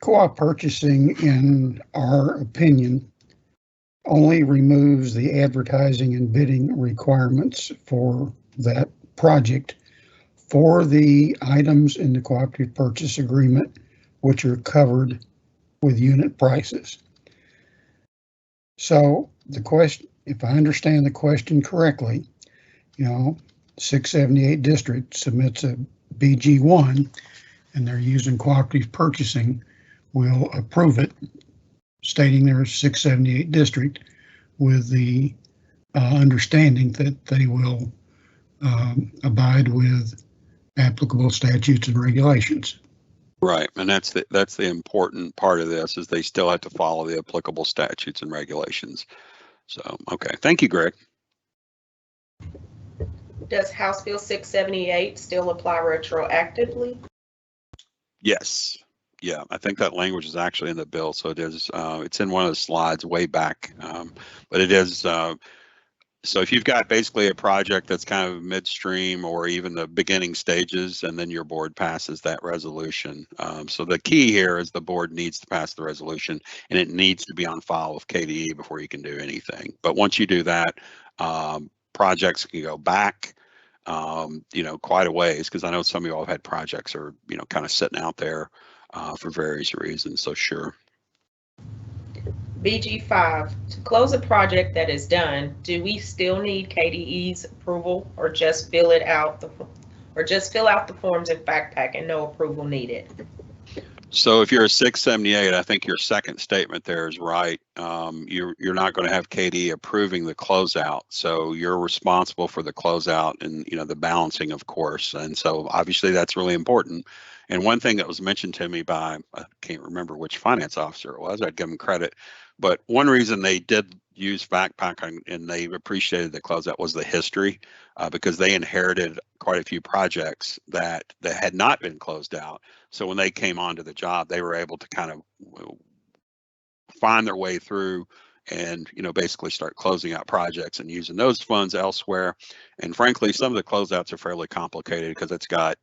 Co-op purchasing, in our opinion, only removes the advertising and bidding requirements for that project for the items in the cooperative purchase agreement, which are covered with unit prices. So the question, if I understand the question correctly, you know, 678 district submits a BG1 and they're using cooperative purchasing, we'll approve it, stating they're a 678 district, with the understanding that they will abide with applicable statutes and regulations. Right, and that's the important part of this, is they still have to follow the applicable statutes and regulations. So, okay, thank you, Greg. Does House Bill 678 still apply retroactively? Yes. Yeah, I think that language is actually in the bill, so it is. It's in one of the slides way back, but it is. So if you've got basically a project that's kind of midstream or even the beginning stages, and then your board passes that resolution. So the key here is the board needs to pass the resolution, and it needs to be on file with KDE before you can do anything. But once you do that, projects can go back, quite a ways, because I know some of you all have had projects are, kind of sitting out there for various reasons. So sure. BG5, to close a project that is done, do we still need KDE's approval or just fill out the forms in fact pack and no approval needed? So if you're a 678, I think your second statement there is right. You're not going to have KDE approving the closeout, so you're responsible for the closeout and the balancing, of course. And so obviously that's really important. And one thing that was mentioned to me by, I can't remember which finance officer it was, I'd give them credit, but one reason they did use backpack and they appreciated the closeout was the history, because they inherited quite a few projects that had not been closed out. So when they came onto the job, they were able to kind of find their way through and basically start closing out projects and using those funds elsewhere. And frankly, some of the closeouts are fairly complicated because it's got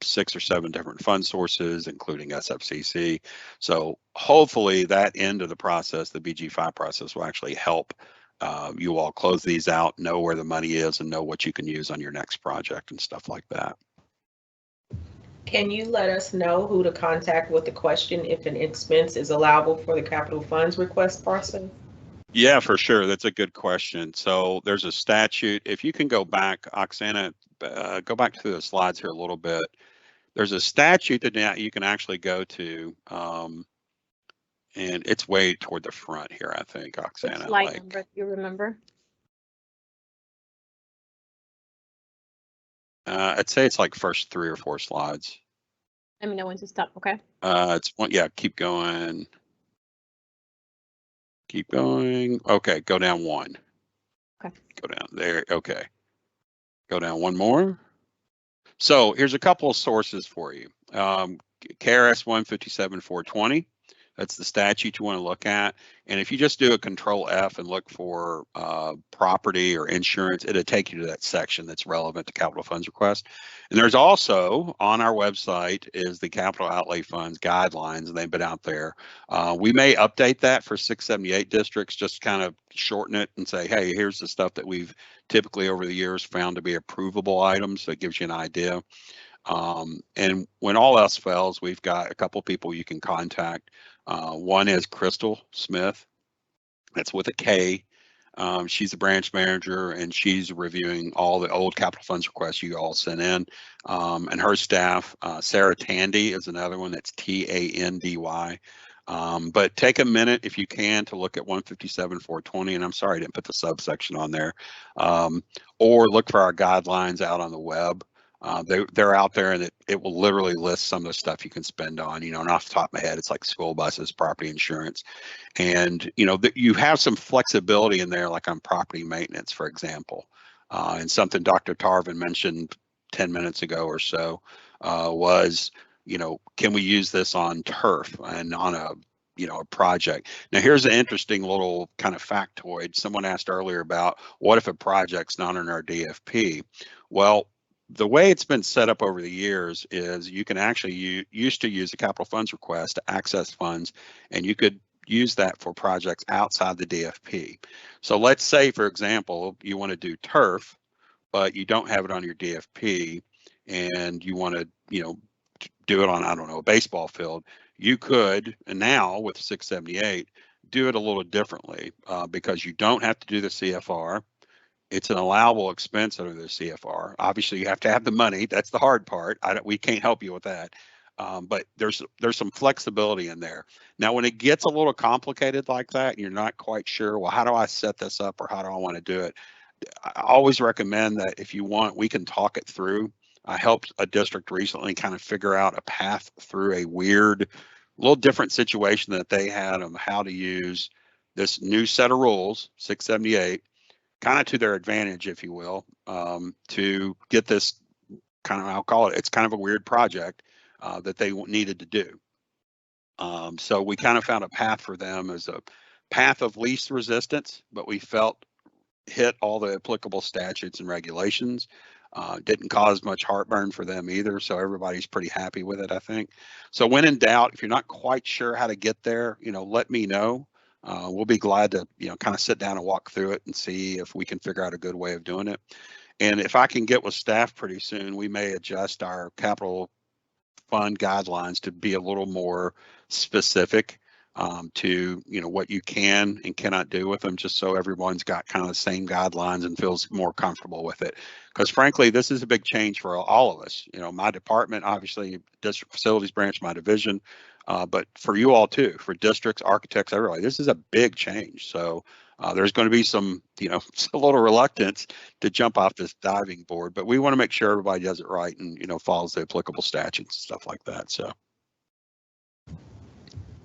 6 or 7 different fund sources, including SFCC. So hopefully that end of the process, the BG5 process, will actually help you all close these out, know where the money is, and know what you can use on your next project and stuff like that. Can you let us know who to contact with the question if an expense is allowable for the capital funds request process? Yeah, for sure. That's a good question. So there's a statute. If you can go back, Oksana, go back to the slides here a little bit. There's a statute that you can actually go to, and it's way toward the front here, I think, Oksana. Which slide number, do you remember? I'd say it's like first 3 or 4 slides. Let me know when to stop, okay? It's one, yeah, keep going. Keep going. Okay, go down 1. Okay. Go down there. Okay. Go down 1 more. So here's a couple of sources for you. KRS 157-420. That's the statute you want to look at. And if you just do a Control F and look for property or insurance, it'll take you to that section that's relevant to capital funds request. And there's also on our website is the capital outlay funds guidelines, and they've been out there. We may update that for 678 districts, just kind of shorten it and say, hey, here's the stuff that we've typically over the years found to be approvable items. So it gives you an idea. And when all else fails, we've got a couple people you can contact. One is Crystal Smith. That's with a K. She's a branch manager, and she's reviewing all the old capital funds requests you all sent in. And her staff, Sarah Tandy is another one. That's Tandy. But take a minute if you can to look at 157-420, and I'm sorry I didn't put the subsection on there, or look for our guidelines out on the web. They're out there, and it will literally list some of the stuff you can spend on, and off the top of my head, it's like school buses, property insurance, and you have some flexibility in there, like on property maintenance, for example, and something Dr. Tarvin mentioned 10 minutes ago or so was, can we use this on turf and on a project? Now, here's an interesting little kind of factoid. Someone asked earlier about what if a project's not in our DFP? Well, the way it's been set up over the years is you can actually used to use a capital funds request to access funds, and you could use that for projects outside the DFP. So let's say, for example, you want to do turf, but you don't have it on your DFP, and you want to, do it on, I don't know, a baseball field. You could, and now with 678, do it a little differently because you don't have to do the CFR. It's an allowable expense under the CFR. Obviously, you have to have the money. That's the hard part. We can't help you with that. But there's some flexibility in there. Now, when it gets a little complicated like that, and you're not quite sure, well, how do I set this up or how do I want to do it? I always recommend that if you want, we can talk it through. I helped a district recently kind of figure out a path through a weird, little different situation that they had on how to use this new set of rules, 678, kind of to their advantage, if you will, to get this kind of, I'll call it, it's kind of a weird project that they needed to do. So we kind of found a path for them as a path of least resistance, but we felt hit all the applicable statutes and regulations. Didn't cause much heartburn for them either, so everybody's pretty happy with it, I think. So when in doubt, if you're not quite sure how to get there, let me know. We'll be glad to, kind of sit down and walk through it and see if we can figure out a good way of doing it. And if I can get with staff pretty soon, we may adjust our capital fund guidelines to be a little more specific to what you can and cannot do with them, just so everyone's got kind of the same guidelines and feels more comfortable with it. Because frankly, this is a big change for all of us. My department, obviously, district facilities branch, my division, but for you all too, for districts, architects, everybody, this is a big change. So there's going to be some, a little reluctance to jump off this diving board, but we want to make sure everybody does it right and, follows the applicable statutes and stuff like that. So.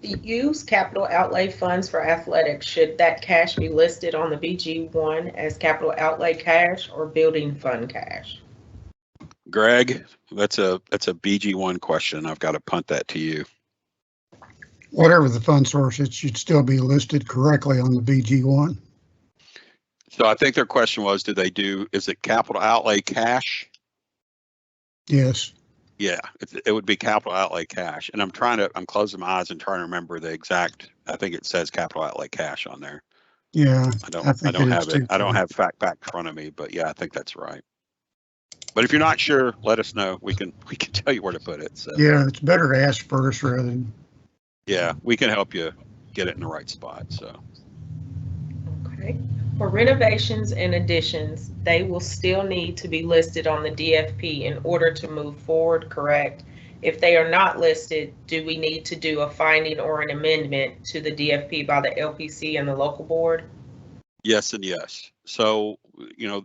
Use capital outlay funds for athletics. Should that cash be listed on the BG1 as capital outlay cash or building fund cash? Greg, that's a BG1 question. I've got to punt that to you. Whatever the fund source, it should still be listed correctly on the BG1. So I think their question was, is it capital outlay cash? Yes. Yeah, it would be capital outlay cash. And I'm closing my eyes and trying to remember the exact, I think it says capital outlay cash on there. Yeah. I don't have it. I don't have fact back in front of me, but yeah, I think that's right. But if you're not sure, let us know. We can tell you where to put it. So yeah, it's better to ask first rather than. Yeah, we can help you get it in the right spot. So. Okay. For renovations and additions, they will still need to be listed on the DFP in order to move forward, correct? If they are not listed, do we need to do a finding or an amendment to the DFP by the LPC and the local board? Yes and yes. So,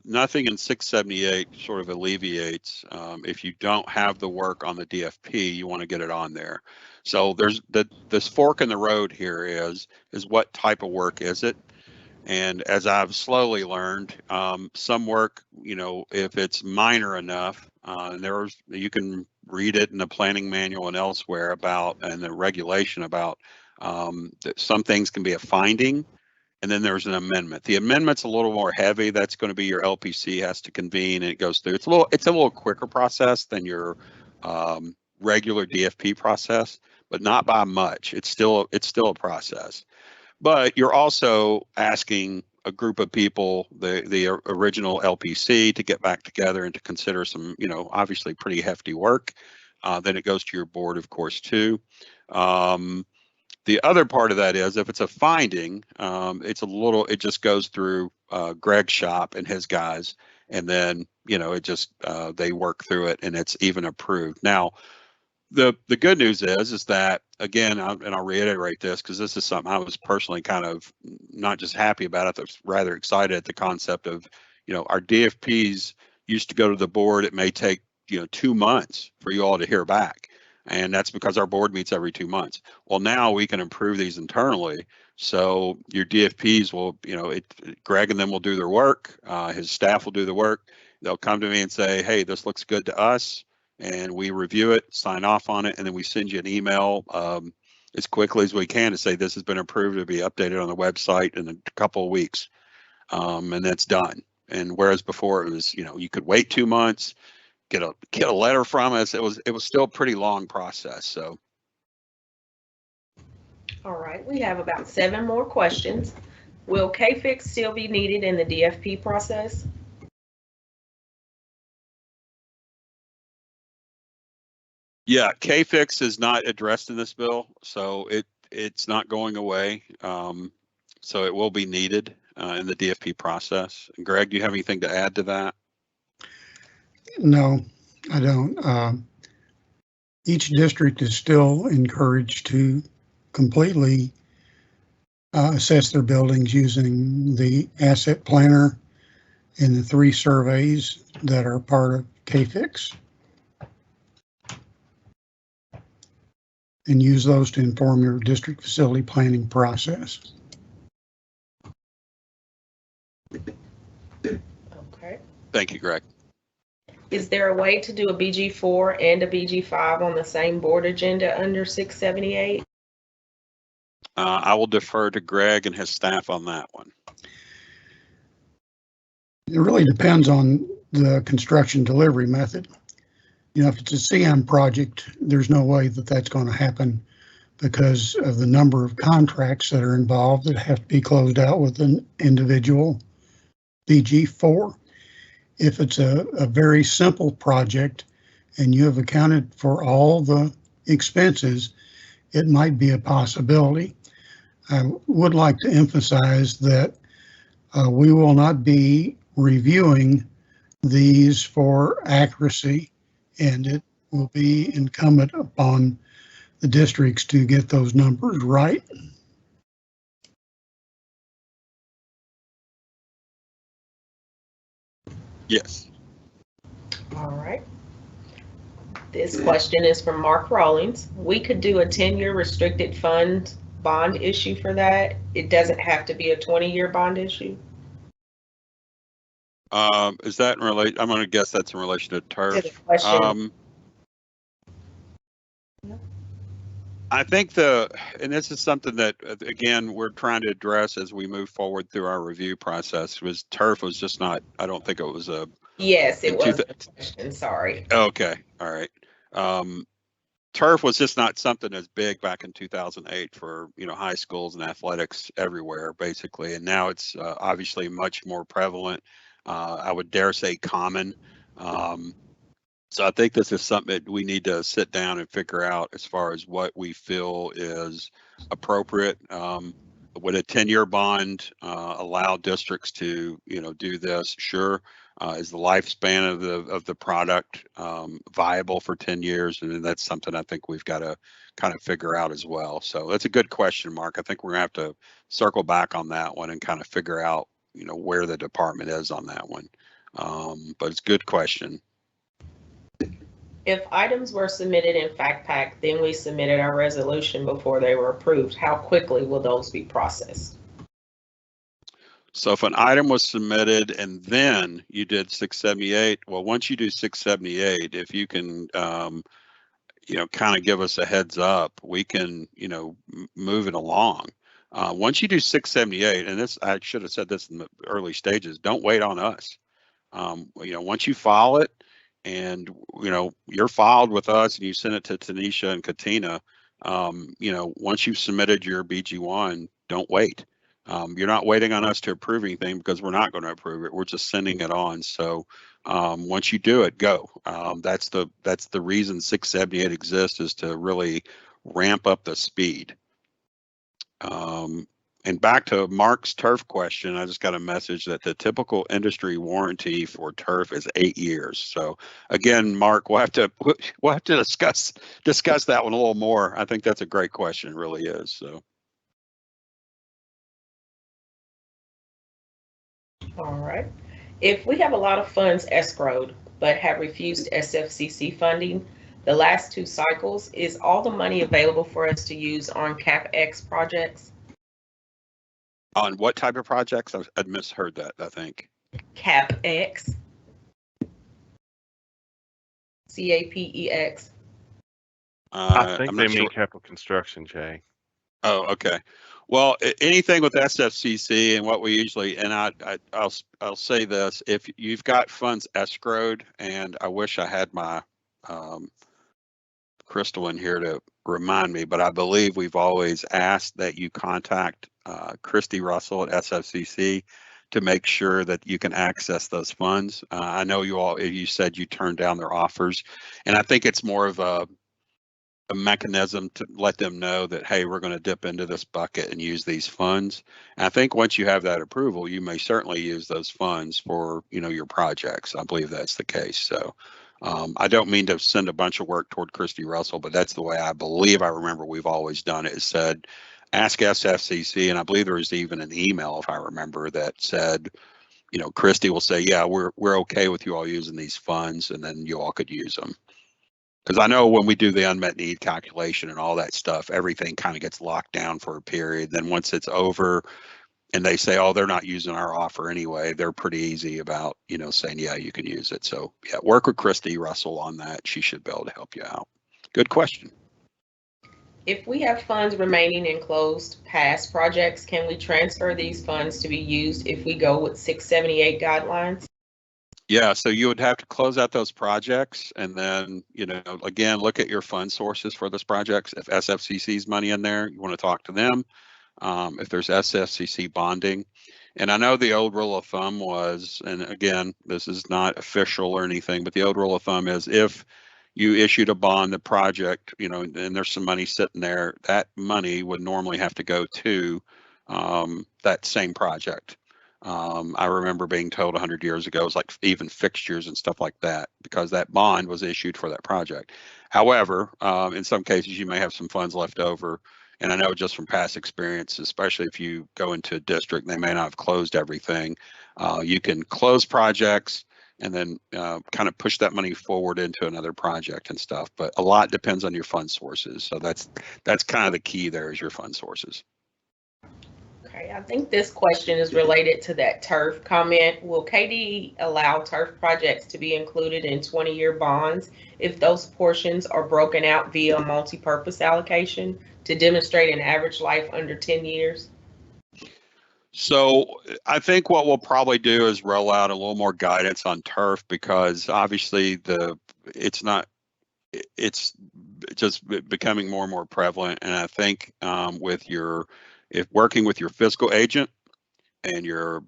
nothing in 678 sort of alleviates if you don't have the work on the DFP, you want to get it on there. So there's this fork in the road here is what type of work is it? And as I've slowly learned, some work, if it's minor enough, you can read it in the planning manual and elsewhere and the regulation about that some things can be a finding, and then there's an amendment. The amendment's a little more heavy. That's going to be your LPC has to convene and it goes through. It's a little quicker process than your regular DFP process, but not by much. It's still a process. But you're also asking a group of people, the original LPC, to get back together and to consider some, obviously pretty hefty work. Then it goes to your board, of course, too. The other part of that is if it's a finding, it just goes through Greg's shop and his guys, and then, it just, they work through it and it's even approved. Now, the good news is that, again, and I'll reiterate this because this is something I was personally kind of not just happy about it, I was rather excited at the concept of, our DFPs used to go to the board. It may take, 2 months for you all to hear back. And that's because our board meets every 2 months. Well, now we can improve these internally. So your DFPs will, Greg and them will do their work. His staff will do the work. They'll come to me and say, hey, this looks good to us. And we review it, sign off on it, and then we send you an email as quickly as we can to say this has been approved to be updated on the website in a couple of weeks, and that's done. And whereas before it was, you could wait 2 months, get a letter from us. It was still a pretty long process. So. All right, we have about 7 more questions. Will K-Fix still be needed in the DFP process? Yeah, K-Fix is not addressed in this bill, so it's not going away. So it will be needed in the DFP process. Greg, do you have anything to add to that? No, I don't. Each district is still encouraged to completely assess their buildings using the asset planner and the 3 surveys that are part of K-Fix, and use those to inform your district facility planning process. Thank you, Greg. Is there a way to do a BG4 and a BG5 on the same board agenda under 678? I will defer to Greg and his staff on that one. It really depends on the construction delivery method. You know, if it's a CM project, there's no way that that's going to happen because of the number of contracts that are involved that have to be closed out with an individual BG4. If it's a very simple project and you have accounted for all the expenses, it might be a possibility. I would like to emphasize that we will not be reviewing these for accuracy, and it will be incumbent upon the districts to get those numbers right. Yes. All right. This question is from Mark Rawlings. We could do a 10-year restricted fund bond issue for that. It doesn't have to be a 20-year bond issue. Is that in relation? I'm going to guess that's in relation to turf. To the question. I think and this is something that, again, we're trying to address as we move forward through our review process, was turf was just not, I don't think it was a. Yes, it was a question, sorry. Okay, all right. Turf was just not something as big back in 2008 for, you know, high schools and athletics everywhere, basically. And now it's obviously much more prevalent. I would dare say common. So I think this is something that we need to sit down and figure out as far as what we feel is appropriate. Would a 10-year bond allow districts to, you know, do this? Sure. Is the lifespan of the product viable for 10 years? And that's something I think we've got to kind of figure out as well. So that's a good question, Mark. I think we're gonna have to circle back on that one and kind of figure out, you know, where the department is on that one. But it's a good question. If items were submitted in fact pack, then we submitted our resolution before they were approved, how quickly will those be processed? So if an item was submitted and then you did 678, well, once you do 678, if you can, you know, kind of give us a heads up, we can, you know, move it along. Once you do 678, and this, I should have said this in the early stages, don't wait on us. You know, once you file it and, you know, you're filed with us and you send it to Tanisha and Katina, you know, once you've submitted your BG1, don't wait. You're not waiting on us to approve anything because we're not going to approve it. We're just sending it on. So once you do it, go. That's the reason 678 exists, is to really ramp up the speed. And back to Mark's turf question, I just got a message that the typical industry warranty for turf is 8 years. So again, Mark, we'll have to discuss that one a little more. I think that's a great question, it really is. So. All right. If we have a lot of funds escrowed but have refused SFCC funding the last 2 cycles, is all the money available for us to use on CapEx projects? On what type of projects? I'd misheard that, I think. CapEx. CAPEX. I think they mean capital construction, Jay. Oh, okay. Well, anything with SFCC and what we usually, and I'll say this, if you've got funds escrowed, and I wish I had my Crystal in here to remind me, but I believe we've always asked that you contact Christy Russell at SFCC to make sure that you can access those funds. I know you said you turned down their offers, and I think it's more of a mechanism to let them know that, hey, we're going to dip into this bucket and use these funds. And I think once you have that approval, you may certainly use those funds for, you know, your projects. I believe that's the case. So I don't mean to send a bunch of work toward Christy Russell, but that's the way I believe I remember we've always done it, is said, ask SFCC. And I believe there was even an email, if I remember, that said, you know, Christy will say, yeah, we're okay with you all using these funds, and then you all could use them. Because I know when we do the unmet need calculation and all that stuff, everything kind of gets locked down for a period. Then once it's over, and they say, oh, they're not using our offer anyway, they're pretty easy about, saying, yeah, you can use it. So yeah, work with Christy Russell on that. She should be able to help you out. Good question. If we have funds remaining in closed past projects, can we transfer these funds to be used if we go with 678 guidelines? Yeah, so you would have to close out those projects and then, again, look at your fund sources for those projects. If SFCC's money in there, you want to talk to them. If there's SFCC bonding. And I know the old rule of thumb was, and again, this is not official or anything, but the old rule of thumb is if you issued a bond, the project, and there's some money sitting there, that money would normally have to go to that same project. I remember being told 100 years ago, it was like even fixtures and stuff like that, because that bond was issued for that project. However, in some cases, you may have some funds left over. And I know just from past experience, especially if you go into a district, they may not have closed everything. You can close projects and then kind of push that money forward into another project and stuff. But a lot depends on your fund sources. So that's kind of the key there, is your fund sources. Okay, I think this question is related to that turf comment. Will KDE allow turf projects to be included in 20-year bonds if those portions are broken out via multi-purpose allocation to demonstrate an average life under 10 years? So I think what we'll probably do is roll out a little more guidance on turf, because obviously it's just becoming more and more prevalent. And I think if working with your fiscal agent and your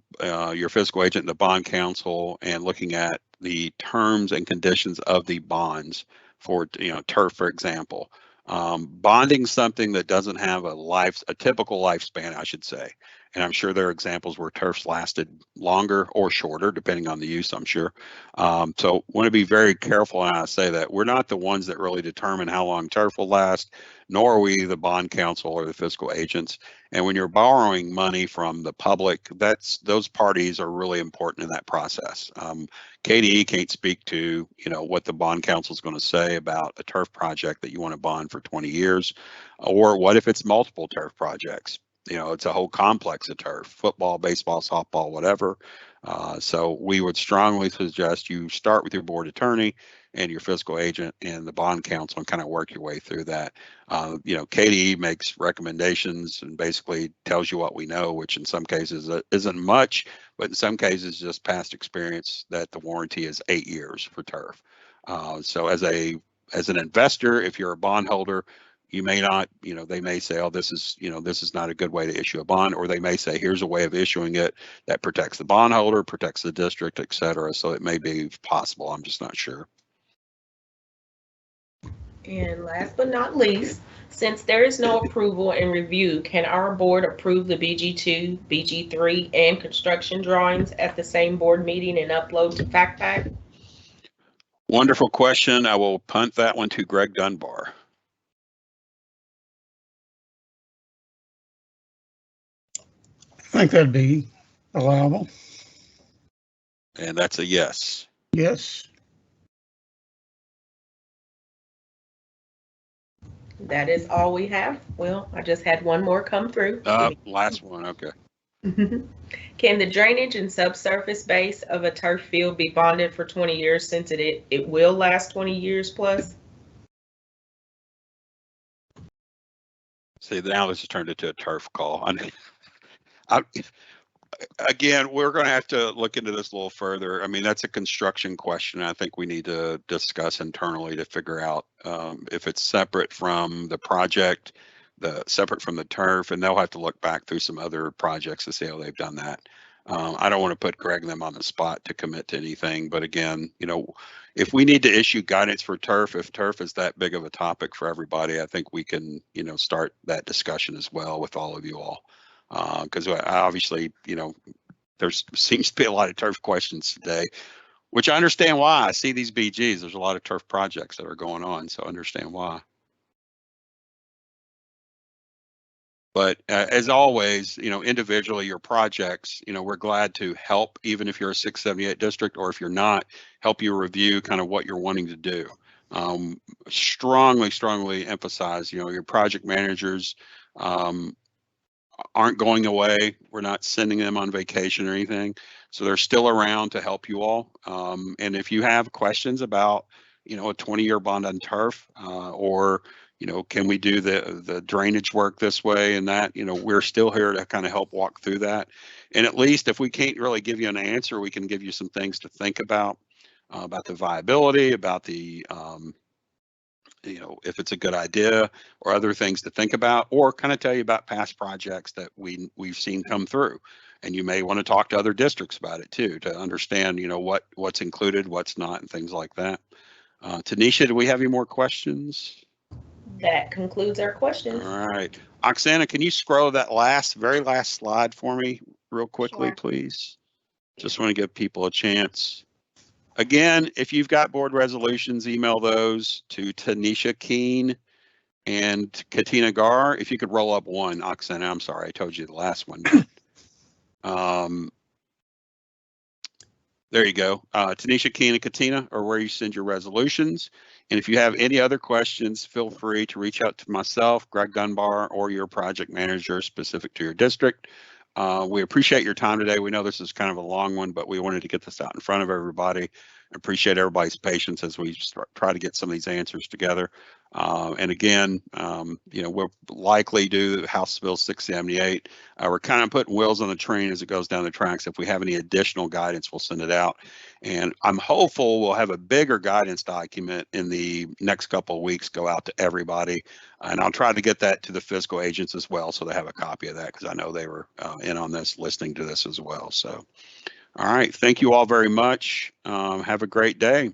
fiscal agent and the bond counsel, and looking at the terms and conditions of the bonds for turf, for example, bonding something that doesn't have a typical lifespan, I should say. And I'm sure there are examples where turfs lasted longer or shorter, depending on the use, I'm sure. So want to be very careful when I say that. We're not the ones that really determine how long turf will last, nor are we the bond counsel or the fiscal agents. And when you're borrowing money from the public, those parties are really important in that process. KDE can't speak to what the bond counsel is going to say about a turf project that you want to bond for 20 years, or what if it's multiple turf projects. It's a whole complex of turf: football, baseball, softball, whatever. So we would strongly suggest you start with your board attorney and your fiscal agent and the bond counsel and kind of work your way through that. KDE makes recommendations and basically tells you what we know, which in some cases isn't much, but in some cases just past experience that the warranty is 8 years for turf. So as an investor, if you're a bondholder, you may not, they may say, oh, this is not a good way to issue a bond, or they may say, here's a way of issuing it that protects the bondholder, protects the district, et cetera. So it may be possible. I'm just not sure. And last but not least, since there is no approval and review, can our board approve the BG2, BG3, and construction drawings at the same board meeting and upload to FactPack? Wonderful question. I will punt that one to Greg Dunbar. I think that'd be allowable. And that's a yes. Yes. That is all we have. Well, I just had one more come through. Last one, okay. Can the drainage and subsurface base of a turf field be bonded for 20 years since it will last 20 years plus? See, now this has turned into a turf call. Again, we're going to have to look into this a little further. I mean, that's a construction question. I think we need to discuss internally to figure out if it's separate from the project, separate from the turf, and they'll have to look back through some other projects to see how they've done that. I don't want to put Greg and them on the spot to commit to anything, but again, if we need to issue guidance for turf, if turf is that big of a topic for everybody, I think we can, start that discussion as well with all of you all. Because obviously, there seems to be a lot of turf questions today, which I understand why. I see these BGs, there's a lot of turf projects that are going on, so I understand why. But as always, individually, your projects, we're glad to help, even if you're a 678 district, or if you're not, help you review kind of what you're wanting to do. Strongly emphasize, your project managers, aren't going away. We're not sending them on vacation or anything. So they're still around to help you all. And if you have questions about, a 20-year bond on turf, or, can we do the drainage work this way and that, we're still here to kind of help walk through that. And at least if we can't really give you an answer, we can give you some things to think about the viability, about the, if it's a good idea, or other things to think about, or kind of tell you about past projects that we've seen come through. And you may want to talk to other districts about it too, to understand, what's included, what's not, and things like that. Tanisha, do we have any more questions? That concludes our questions. All right. Oksana, can you scroll that very last slide for me real quickly, Sure. please? Just want to give people a chance. Again, if you've got board resolutions, email those to Tanisha Keene and Katina Gar. If you could roll up one, Oksana, I'm sorry, I told you the last one. There you go. Tanisha Keene and Katina are where you send your resolutions. And if you have any other questions, feel free to reach out to myself, Greg Dunbar, or your project manager specific to your district. We appreciate your time today. We know this is kind of a long one, but we wanted to get this out in front of everybody. Appreciate everybody's patience as we try to get some of these answers together. And again, we'll likely do House Bill 678. We're kind of putting wheels on the train as it goes down the tracks. If we have any additional guidance, we'll send it out. And I'm hopeful we'll have a bigger guidance document in the next couple of weeks go out to everybody. And I'll try to get that to the fiscal agents as well, so they have a copy of that, because I know they were in on this, listening to this as well. So, all right. Thank you all very much. Have a great day.